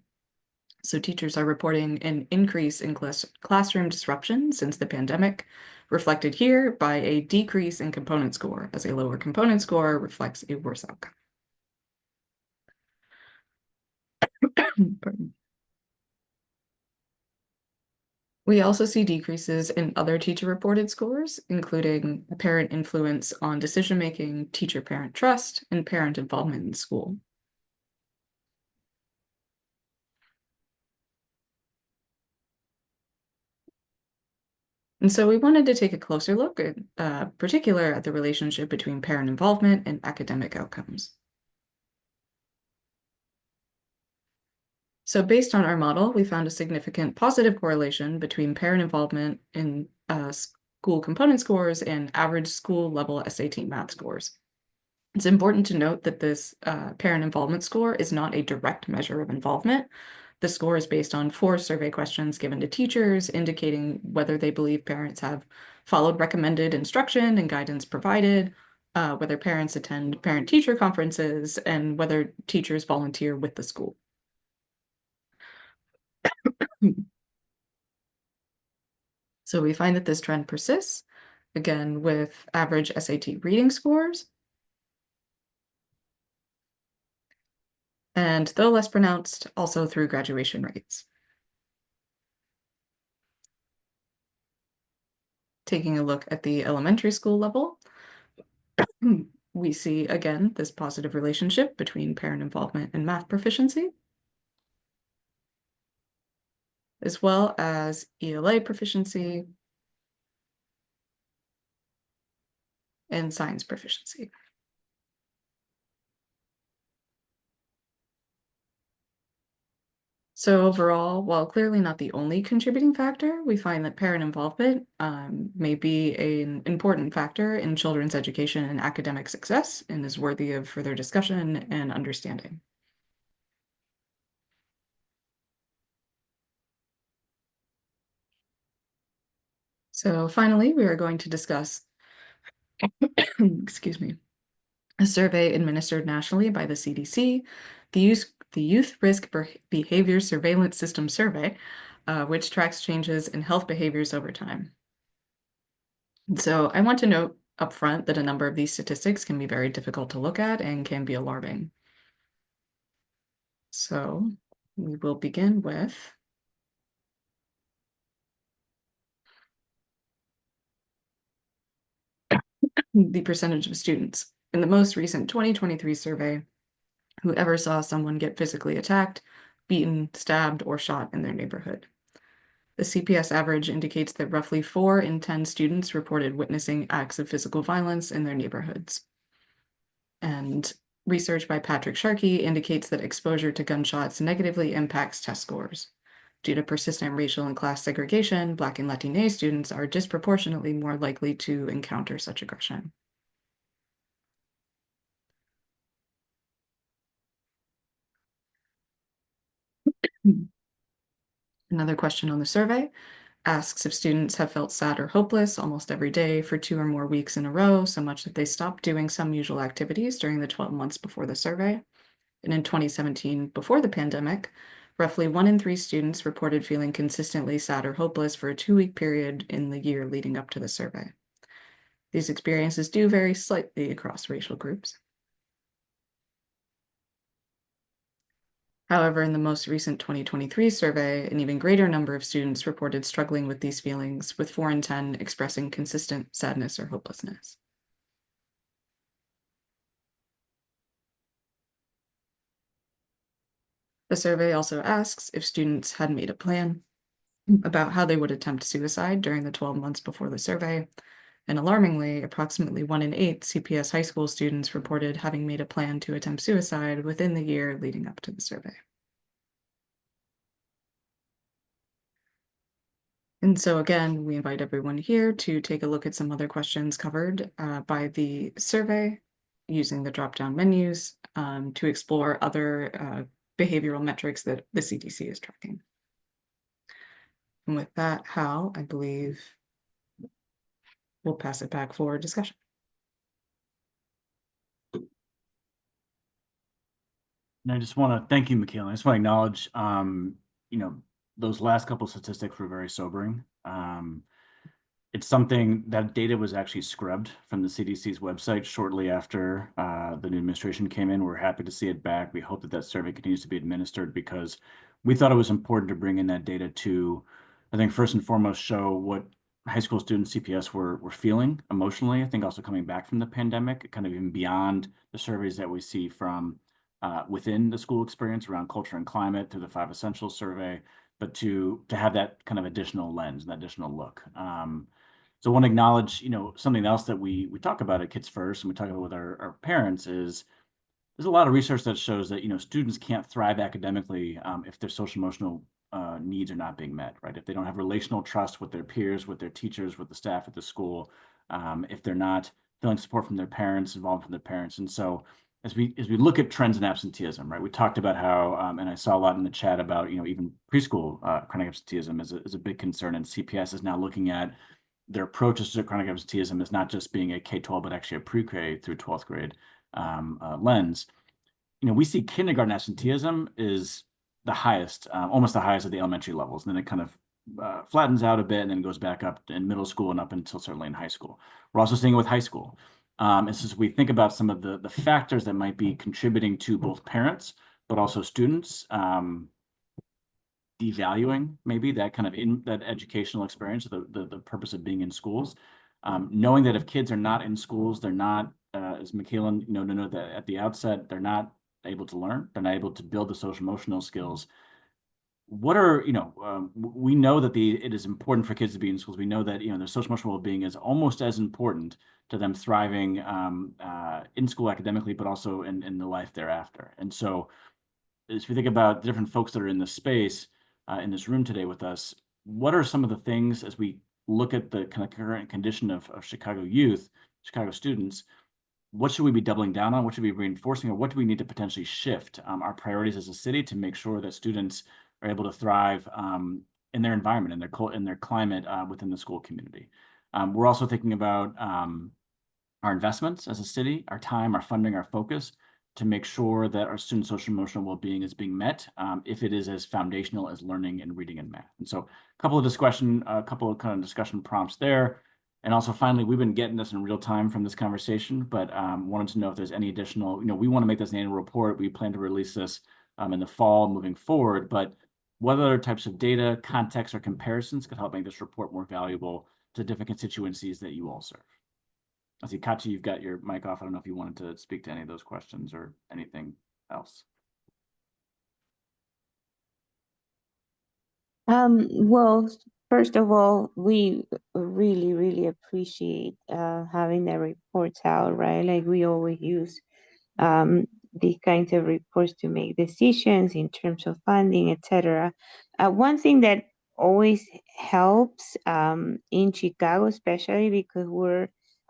So teachers are reporting an increase in classroom disruption since the pandemic, reflected here by a decrease in component score, as a lower component score reflects a worse outcome. Pardon. We also see decreases in other teacher-reported scores, including parent influence on decision-making, teacher-parent trust, and parent involvement in school. And so we wanted to take a closer look at, particular at the relationship between parent involvement and academic outcomes. So based on our model, we found a significant positive correlation between parent involvement in school component scores and average school level SAT math scores. It's important to note that this parent involvement score is not a direct measure of involvement. The score is based on 4 survey questions given to teachers, indicating whether they believe parents have followed recommended instruction and guidance provided, whether parents attend parent-teacher conferences, and whether teachers volunteer with the school. So we find that this trend persists, again, with average SAT reading scores, and though less pronounced, also through graduation rates. Taking a look at the elementary school level, we see, again, this positive relationship between parent involvement and math proficiency, as well as ELA proficiency and science proficiency. So overall, while clearly not the only contributing factor, we find that parent involvement may be an important factor in children's education and academic success and is worthy of further discussion and understanding. So finally, we are going to discuss, excuse me, a survey administered nationally by the CDC, the Youth Risk Behavior Surveillance System Survey, which tracks changes in health behaviors over time. And so I want to note upfront that a number of these statistics can be very difficult to look at and can be alarming. So we will begin with the percentage of students. In the most recent 2023 survey, whoever saw someone get physically attacked, beaten, stabbed, or shot in their neighborhood. The CPS average indicates that roughly 4 in 10 students reported witnessing acts of physical violence in their neighborhoods. And research by Patrick Sharkey indicates that exposure to gunshots negatively impacts test scores. Due to persistent racial and class segregation, Black and Latina students are disproportionately more likely to encounter such aggression. Another question on the survey asks if students have felt sad or hopeless almost every day for 2 or more weeks in a row, so much that they stopped doing some usual activities during the 12 months before the survey. And in 2017, before the pandemic, roughly 1 in 3 students reported feeling consistently sad or hopeless for a 2-week period in the year leading up to the survey. These experiences do vary slightly across racial groups. However, in the most recent 2023 survey, an even greater number of students reported struggling with these feelings, with 4 in 10 expressing consistent sadness or hopelessness. The survey also asks if students had made a plan about how they would attempt suicide during the 12 months before the survey. And alarmingly, approximately 1 in 8 CPS high school students reported having made a plan to attempt suicide within the year leading up to the survey. And so again, we invite everyone here to take a look at some other questions covered by the survey using the drop-down menus to explore other behavioral metrics that the CDC is tracking. And with that, Hal, I believe we'll pass it back for discussion. And I just want to thank you, Michaela. I just want to acknowledge, those last couple statistics were very sobering. It's something that data was actually scrubbed from the CDC's website shortly after the new administration came in. We're happy to see it back. We hope that that survey continues to be administered because we thought it was important to bring in that data to, I think, first and foremost, show what high school students CPS were feeling emotionally. I think also coming back from the pandemic, kind of even beyond the surveys that we see from within the school experience around culture and climate through the 5 Essentials survey, but to have that kind of additional lens and additional look. So I want to acknowledge, something else that we talk about at Kids First and we talk about with our parents is there's a lot of research that shows that, students can't thrive academically if their social emotional needs are not being met, right? If they don't have relational trust with their peers, with their teachers, with the staff at the school, if they're not feeling support from their parents, involved from their parents. And so as we look at trends in absenteeism, right, we talked about how, and I saw a lot in the chat about, even preschool chronic absenteeism is a big concern, and CPS is now looking at their approaches to chronic absenteeism as not just being a K-12, but actually a pre-K through 12th grade lens. We see kindergarten absenteeism is the highest, almost the highest at the elementary levels, and then it kind of flattens out a bit and then goes back up in middle school and up until certainly in high school. We're also seeing it with high school. And since we think about some of the factors that might be contributing to both parents, but also students, devaluing maybe that kind of that educational experience, the purpose of being in schools, knowing that if kids are not in schools, they're not, as Michaela noted that at the outset, they're not able to learn, they're not able to build the social emotional skills. What are, we know that it is important for kids to be in schools. We know that, their social emotional well-being is almost as important to them thriving in school academically, but also in the life thereafter. And so as we think about the different folks that are in this space, in this room today with us, what are some of the things as we look at the kind of current condition of Chicago youth, Chicago students, what should we be doubling down on? What should we be reinforcing? Or what do we need to potentially shift our priorities as a city to make sure that students are able to thrive in their environment, in their climate within the school community? We're also thinking about our investments as a city, our time, our funding, our focus, to make sure that our student social emotional well-being is being met if it is as foundational as learning and reading and math. And so a couple of discussion prompts there. And also finally, we've been getting this in real time from this conversation, but wanted to know if there's any additional, we want to make this an annual report. We plan to release this in the fall moving forward, but what other types of data, context, or comparisons could help make this report more valuable to different constituencies that you all serve? I see, Katya, you've got your mic off. I don't know if you wanted to speak to any of those questions or anything else. Well, first of all, we really, really appreciate having the reports out, right? Like we always use these kinds of reports to make decisions in terms of funding, etc. One thing that always helps in Chicago, especially because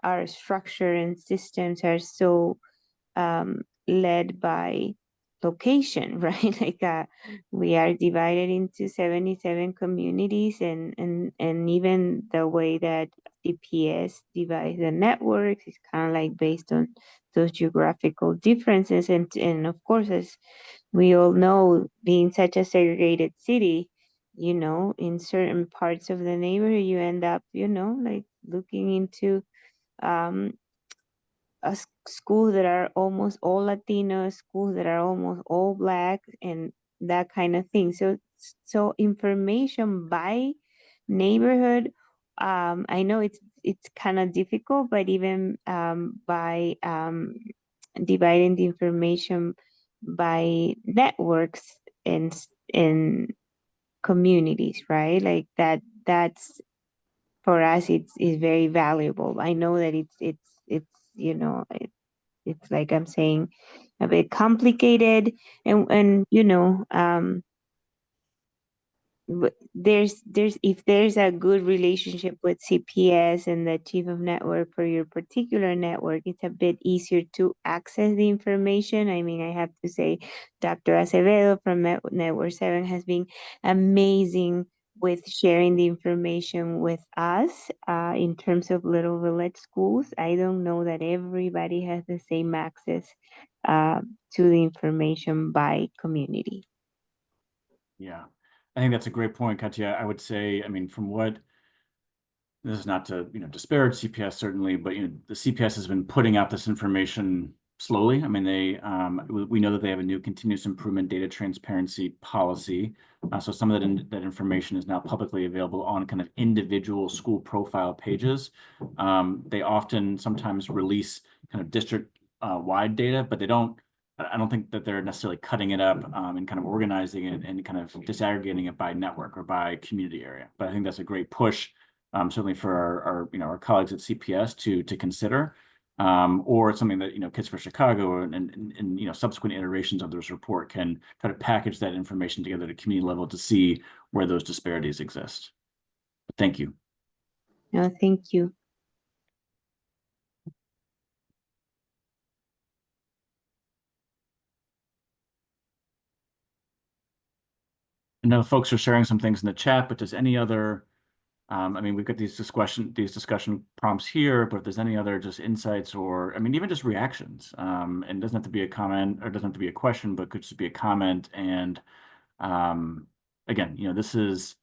our structure and systems are so led by location, right? Like we are divided into 77 communities, and even the way that CPS divides the networks is kind of like based on those geographical differences. And of course, as we all know, being such a segregated city, in certain parts of the neighborhood, you end up, like looking into schools that are almost all Latino, schools that are almost all Black, and that kind of thing. So information by neighborhood, I know it's kind of difficult, but even by dividing the information by networks and communities, right? Like that's for us, it's very valuable. I know that it's it's like I'm saying, a bit complicated, and there's if there's a good relationship with CPS and the chief of network for your particular network, it's a bit easier to access the information. I mean, I have to say, Dr. Acevedo from Network 7 has been amazing with sharing the information with us in terms of Little Village schools. I don't know that everybody has the same access to the information by community. Yeah, I think that's a great point, Katya. I would say, I mean, from what, this is not to, disparage CPS certainly, but, the CPS has been putting out this information slowly. I mean, we know that they have a new continuous improvement data transparency policy. So some of that information is now publicly available on kind of individual school profile pages. They sometimes release kind of district wide data, but I don't think that they're necessarily cutting it up and kind of organizing it and kind of disaggregating it by network or by community area. But I think that's a great push, certainly for our colleagues at CPS to consider, or it's something that Kids for Chicago and subsequent iterations of this report can try to package that information together at a community level to see where those disparities exist. But thank you. No, thank you. I know folks are sharing some things in the chat, but does any other, I mean, we've got these discussion prompts here, but if there's any other just insights or, I mean, even just reactions, and it doesn't have to be a comment or it doesn't have to be a question, but could just be a comment. And again, this is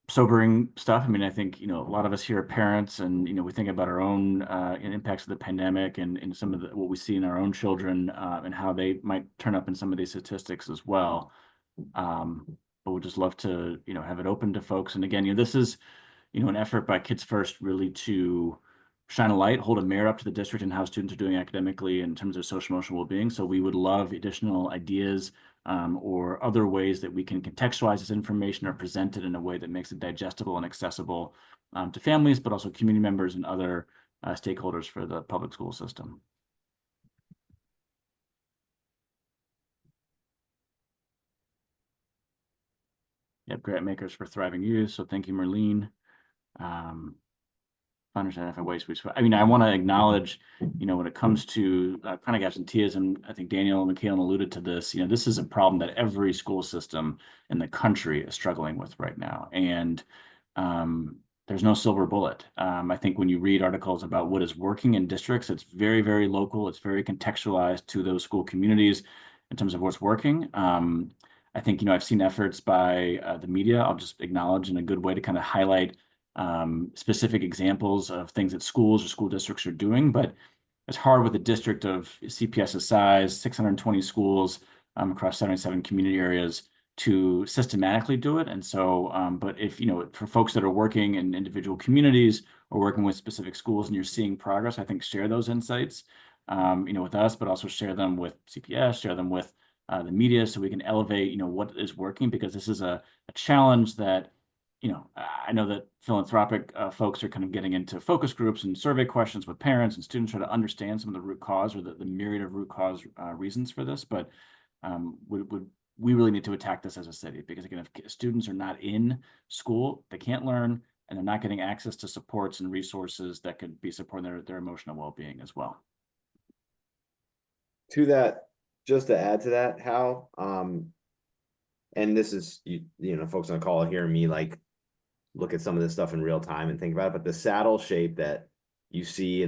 sobering stuff. I mean, I think, a lot of us here are parents and, we think about our own impacts of the pandemic and some of what we see in our own children and how they might turn up in some of these statistics as well. But we'd just love to, have it open to folks. And again, this is, an effort by Kids First really to shine a light, hold a mirror up to the district and how students are doing academically in terms of social emotional well-being. So we would love additional ideas or other ways that we can contextualize this information or present it in a way that makes it digestible and accessible to families, but also community members and other stakeholders for the public school system. Yep, grant makers for thriving youth. So thank you, Merlene. Founders identify ways we. I mean, I want to acknowledge, when it comes to chronic absenteeism, I think Daniel and Michaela alluded to this. This is a problem that every school system in the country is struggling with right now, and there's no silver bullet. I think when you read articles about what is working in districts, it's very, very local. It's very contextualized to those school communities in terms of what's working. I think, I've seen efforts by the media. I'll just acknowledge in a good way to kind of highlight specific examples of things that schools or school districts are doing, but it's hard with a district of CPS's size, 620 schools across 77 community areas to systematically do it. And so, but if, for folks that are working in individual communities or working with specific schools and you're seeing progress, I think share those insights, with us, but also share them with CPS, share them with the media so we can elevate, what is working, because this is a challenge that, I know that philanthropic folks are kind of getting into focus groups and survey questions with parents and students, try to understand some of the root cause or the myriad of root cause reasons for this. But we really need to attack this as a city, because again, if students are not in school, they can't learn, and they're not getting access to supports and resources that could be supporting their emotional well-being as well. To that, just to add to that, Hal, and this is, folks on the call hearing me like look at some of this stuff in real time and think about it, but the saddle shape that you see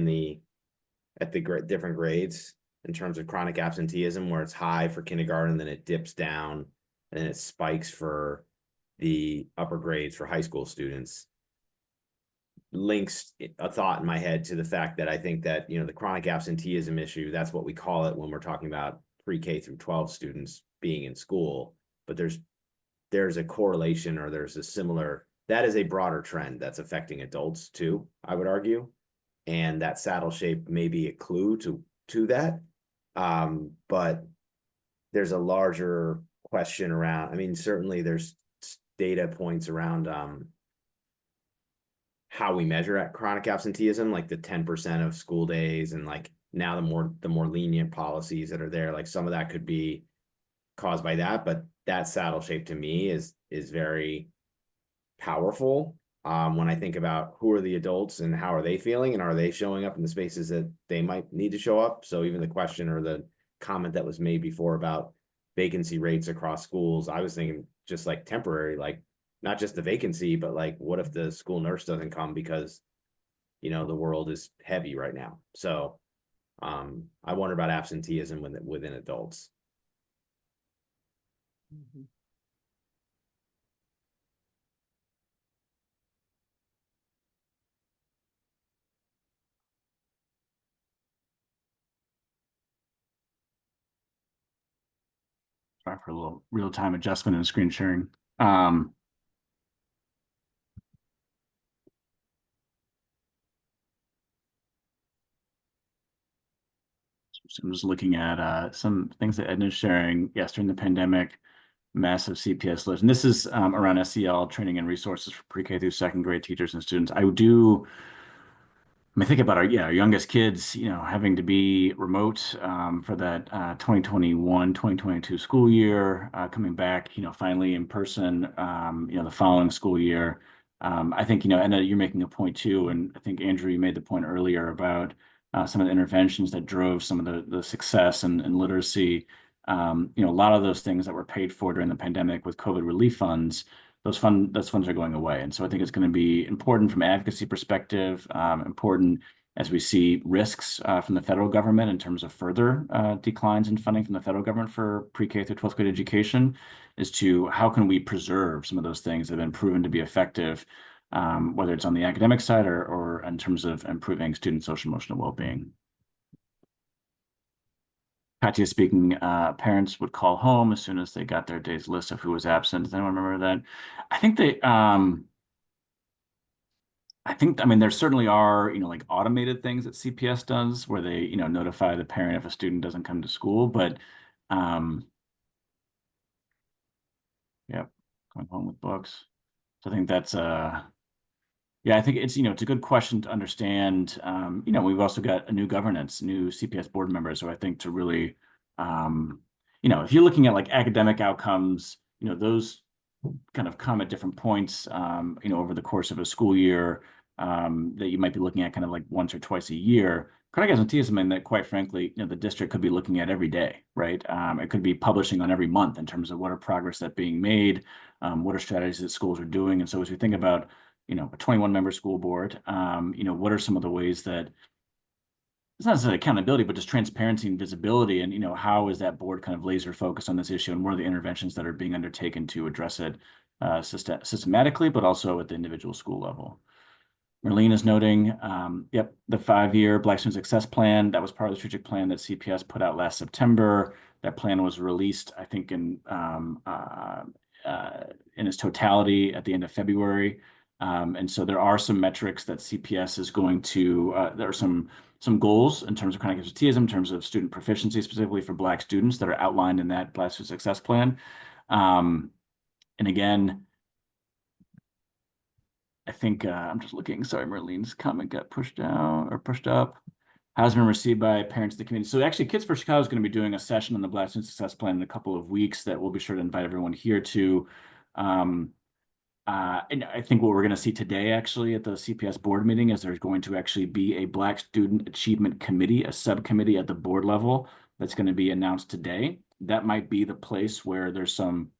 at the different grades in terms of chronic absenteeism, where it's high for kindergarten, then it dips down, and then it spikes for the upper grades for high school students, links a thought in my head to the fact that I think that, the chronic absenteeism issue, that's what we call it when we're talking about pre-K through 12 students being in school, but there's a correlation, or there's a similar, that is a broader trend that's affecting adults too, I would argue. And that saddle shape may be a clue to that. But there's a larger question around, I mean, certainly there's data points around how we measure at chronic absenteeism, like the 10% of school days, and like now the more lenient policies that are there, like some of that could be caused by that. But that saddle shape to me is very powerful when I think about who are the adults and how are they feeling, and are they showing up in the spaces that they might need to show up. So even the question or the comment that was made before about vacancy rates across schools, I was thinking just like temporary, like not just the vacancy, but like what if the school nurse doesn't come because the world is heavy right now. So I wonder about absenteeism within adults. Sorry for a little real-time adjustment and screen sharing. So I'm just looking at some things that Edna's sharing. Yes, during the pandemic, massive CPS lift. And this is around SEL training and resources for pre-K through second grade teachers and students. I mean, think about our youngest kids, having to be remote for that 2021-2022 school year, coming back, finally in person, the following school year. I think, Edna, you're making a point too, and I think Andrew, you made the point earlier about some of the interventions that drove some of the success and literacy. A lot of those things that were paid for during the pandemic with COVID relief funds, those funds are going away. And so I think it's going to be important from an advocacy perspective, important as we see risks from the federal government in terms of further declines in funding from the federal government for pre-K through 12th grade education, is to how can we preserve some of those things that have been proven to be effective, whether it's on the academic side or in terms of improving student social emotional well-being. Katya speaking, parents would call home as soon as they got their day's list of who was absent. Does anyone remember that? I think I mean, there certainly are, like automated things that CPS does where they, notify the parent if a student doesn't come to school, but yep, going home with books. So I think that's yeah, I think it's, it's a good question to understand. We've also got a new governance, new CPS board members. So I think to really, if you're looking at like academic outcomes, those kind of come at different points, over the course of a school year, that you might be looking at kind of like once or twice a year. Carnegie Absenteeism is something that, quite frankly, the district could be looking at every day, right? It could be publishing on every month in terms of what are progress that's being made, what are strategies that schools are doing. And so as we think about, a 21-member school board, what are some of the ways that it's not necessarily accountability, but just transparency and visibility, and how is that board kind of laser focused on this issue, and what are the interventions that are being undertaken to address it systematically, but also at the individual school level. Marlene is noting, the 5-year Black Student Success Plan, that was part of the strategic plan that CPS put out last September. That plan was released, I think, in its totality at the end of February. And so there are some metrics that CPS is going to, there are some goals in terms of chronic absenteeism, in terms of student proficiency, specifically for Black students, that are outlined in that Black Student Success Plan. And again, I think I'm just looking, sorry, Marlene's comment got pushed down or pushed up. Has been received by parents of the community. So actually, Kids for Chicago is going to be doing a session on the Black Student Success Plan in a couple of weeks that we'll be sure to invite everyone here to. And I think what we're going to see today, actually, at the CPS board meeting, is there's going to actually be a Black Student Achievement Committee, a subcommittee at the board level that's going to be announced today. That might be the place where there's some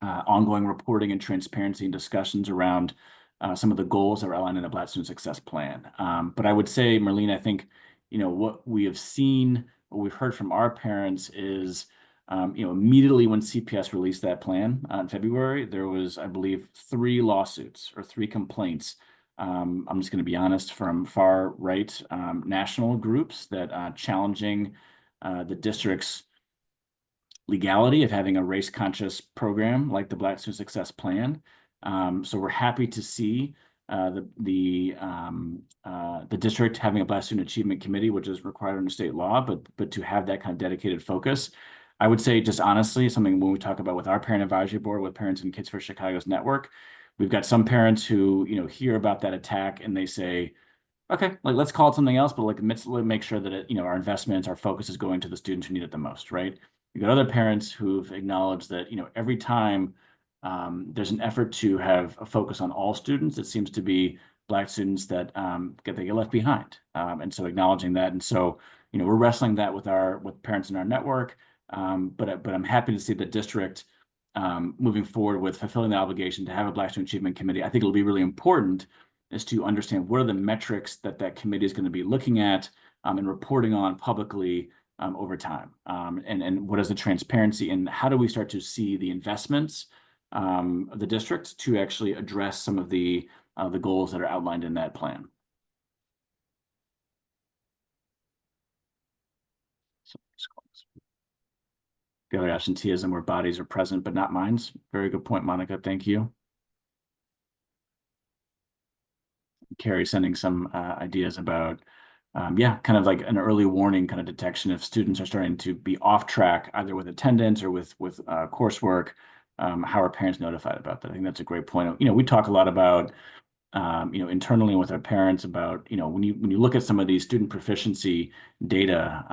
ongoing reporting and transparency and discussions around some of the goals that are outlined in the Black Student Success Plan. But I would say, Marlene, I think, what we have seen, what we've heard from our parents is, immediately when CPS released that plan in February, there was, I believe, 3 lawsuits or 3 complaints. I'm just going to be honest, from far right national groups that challenging the district's legality of having a race conscious program like the Black Student Success Plan. So we're happy to see the district having a Black Student Achievement Committee, which is required under state law, but to have that kind of dedicated focus. I would say, just honestly, something when we talk about with our parent advisory board, with parents in Kids for Chicago's network, we've got some parents who hear about that attack and they say, okay, like, let's call it something else, but like, let's make sure that it, our investments, our focus is going to the students who need it the most, right? You've got other parents who've acknowledged that every time there's an effort to have a focus on all students, it seems to be Black students that get left behind, and so acknowledging that, and so we're wrestling that with parents in our network, but I'm happy to see the district moving forward with fulfilling the obligation to have a Black Student Achievement Committee. I think it'll be really important is to understand what are the metrics that committee is going to be looking at and reporting on publicly over time, and what is the transparency, and how do we start to see the investments of the district to actually address some of the goals that are outlined in that plan. Daily absenteeism where bodies are present but not minds. Very good point, Monica. Thank you. Carrie sending some ideas about, kind of like an early warning kind of detection if students are starting to be off track, either with attendance or with coursework. How are parents notified about that? I think that's a great point. We talk a lot about, internally with our parents about, when you look at some of these student proficiency data,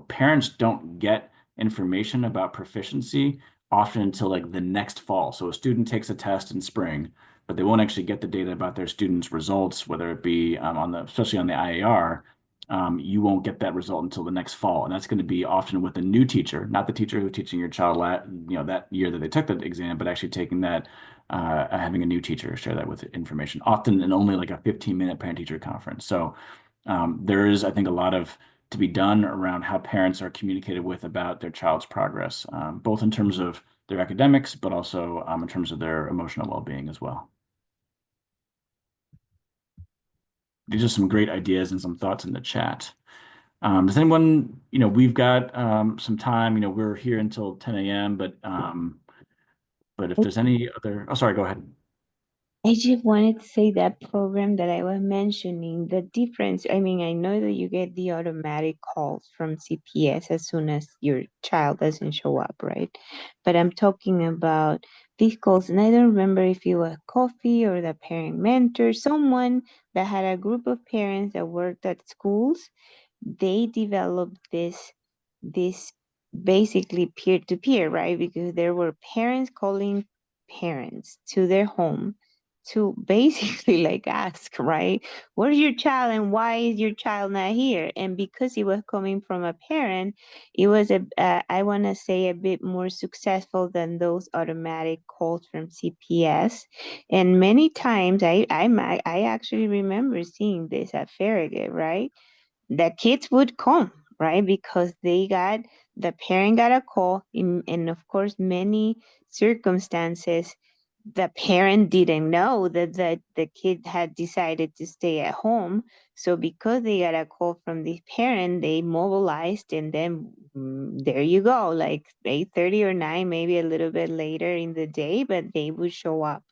parents don't get information about proficiency often until like the next fall. So a student takes a test in spring, but they won't actually get the data about their students' results, whether it be especially on the IAR. You won't get that result until the next fall, and that's going to be often with a new teacher, not the teacher who's teaching your child that year that they took the exam, but actually taking that, having a new teacher share that with information, often in only like a 15-minute parent-teacher conference. So there is, I think, a lot to be done around how parents are communicated with about their child's progress, both in terms of their academics, but also in terms of their emotional well-being as well. These are some great ideas and some thoughts in the chat. Does anyone, we've got some time, we're here until 10 a.m., but if there's any other, oh, sorry, go ahead. I just wanted to say that program that I was mentioning, the difference, I mean, I know that you get the automatic calls from CPS as soon as your child doesn't show up, right? But I'm talking about these calls, and I don't remember if it was Coffee or the parent mentor, someone that had a group of parents that worked at schools. They developed this basically peer-to-peer, right? Because there were parents calling parents to their home to basically like ask, right, where's your child and why is your child not here? And because it was coming from a parent, it was I want to say a bit more successful than those automatic calls from CPS. And many times I actually remember seeing this at Farragut, right? The kids would come, right? Because the parent got a call, and of course, many circumstances, the parent didn't know that the kid had decided to stay at home. So because they got a call from the parent, they mobilized, and then there you go, like 8:30 or 9, maybe a little bit later in the day, but they would show up.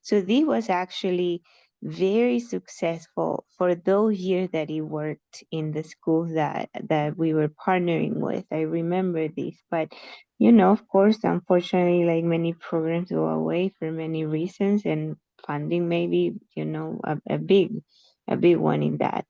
So this was actually very successful for those years that he worked in the school that we were partnering with. I remember this, but of course, unfortunately, like many programs go away for many reasons, and funding maybe, a big one in that.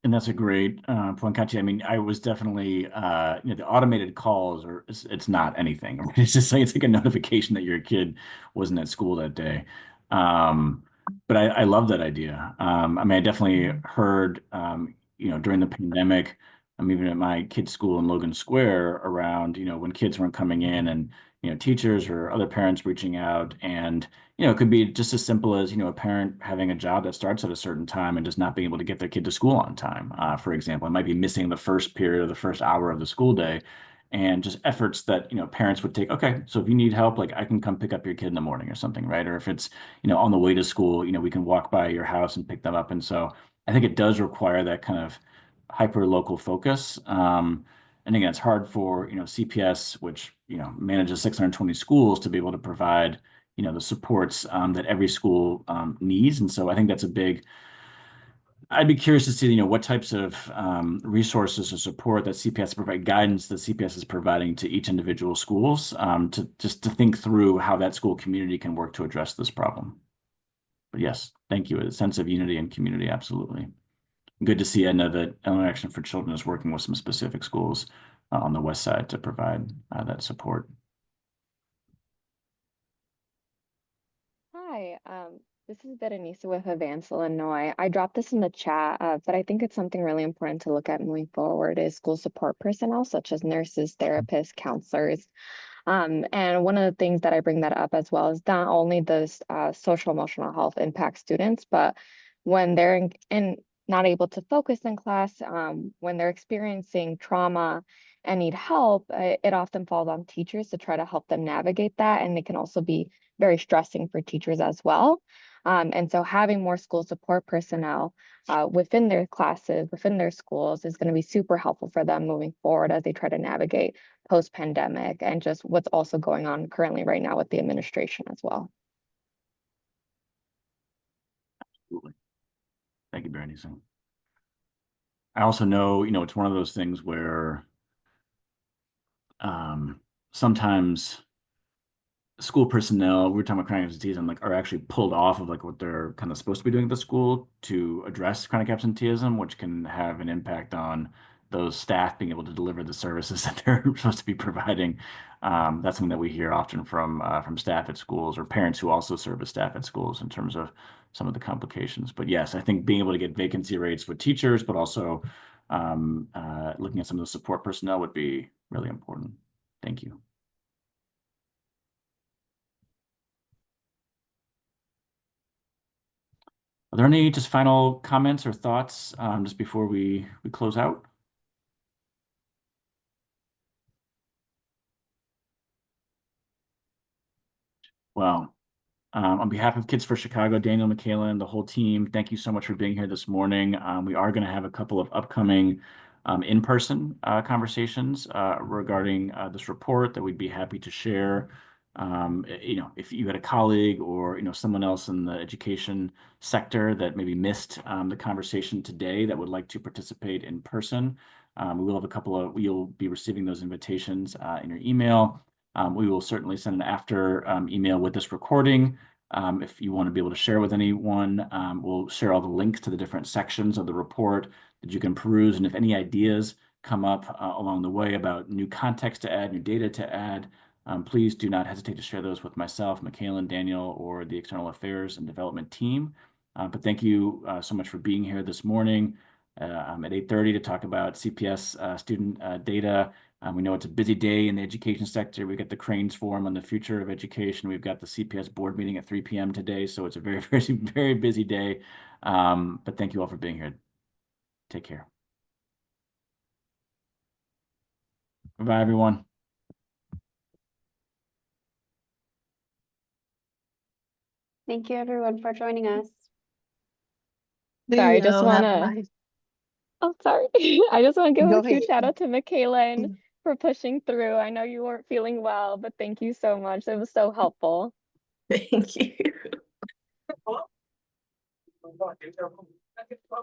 And that's a great point, Katya. I mean, I was definitely, the automated calls it's not anything. Right? It's just like, it's like a notification that your kid wasn't at school that day. But I love that idea. I mean, I definitely heard, during the pandemic, I'm even at my kid's school in Logan Square around, when kids weren't coming in and, teachers or other parents reaching out. And, it could be just as simple as, a parent having a job that starts at a certain time and just not being able to get their kid to school on time. For example, it might be missing the first period or the first hour of the school day. And just efforts that, parents would take, okay, so if you need help, like I can come pick up your kid in the morning or something, right? Or if it's, on the way to school, we can walk by your house and pick them up. And so I think it does require that kind of hyper local focus. And again, it's hard for, CPS, which, manages 620 schools, to be able to provide, the supports that every school needs. And so I think that's I'd be curious to see, what types of resources or support that CPS provide, guidance that CPS is providing to each individual schools, to think through how that school community can work to address this problem. But yes, thank you. A sense of unity and community, absolutely. Good to see, Edna, that Illinois Action for Children is working with some specific schools on the west side to provide that support. Hi, this is Berenice with Advance Illinois. I dropped this in the chat, but I think it's something really important to look at moving forward is school support personnel, such as nurses, therapists, counselors. And one of the things that I bring that up as well is not only does social emotional health impact students, but when they're not able to focus in class, when they're experiencing trauma and need help, it often falls on teachers to try to help them navigate that. And it can also be very stressing for teachers as well. And so having more school support personnel within their classes, within their schools is going to be super helpful for them moving forward as they try to navigate post-pandemic and just what's also going on currently right now with the administration as well. Absolutely. Thank you, Berenice. I also know, it's one of those things where sometimes school personnel, we're talking about chronic absenteeism, like are actually pulled off of like what they're kind of supposed to be doing at the school to address chronic absenteeism, which can have an impact on those staff being able to deliver the services that they're supposed to be providing. That's something that we hear often from staff at schools or parents who also serve as staff at schools in terms of some of the complications. But yes, I think being able to get vacancy rates with teachers, but also looking at some of the support personnel would be really important. Thank you. Are there any just final comments or thoughts just before we close out? Well, on behalf of Kids for Chicago, Daniel, Michaela, and the whole team, thank you so much for being here this morning. We are going to have a couple of upcoming in-person conversations regarding this report that we'd be happy to share. If you had a colleague or someone else in the education sector that maybe missed the conversation today that would like to participate in person, we will have you'll be receiving those invitations in your email. We will certainly send an after email with this recording. If you want to be able to share with anyone, we'll share all the links to the different sections of the report that you can peruse. And if any ideas come up along the way about new context to add, new data to add, please do not hesitate to share those with myself, Michaela, Daniel, or the External Affairs and Development team. But thank you so much for being here this morning. I'm at 8:30 to talk about CPS student data. We know it's a busy day in the education sector. We've got the Cranes Forum on the future of education. We've got the CPS board meeting at 3 p.m. today. So it's a very, very, very busy day. But thank you all for being here. Take care. Bye, everyone. Thank you, everyone, for joining us. Sorry, I just y'all. Have a wanna, nice- oh, sorry. I just want to give Go a huge ahead. shout out to Michaela and for pushing through. I know you weren't feeling well, but thank you so much. It was so helpful. Thank you.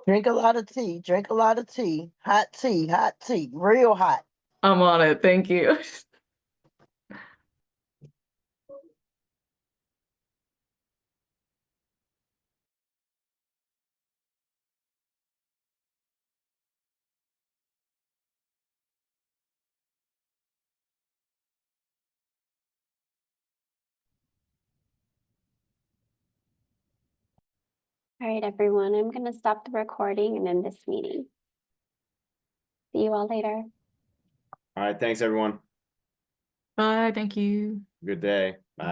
Drink a lot of tea. Drink a lot of tea. Hot tea, real hot. I'm on it. Thank you. All right, everyone, I'm going to stop the recording and end this meeting. See you all later. All right, thanks everyone. Bye. Thank you. Good day. Bye.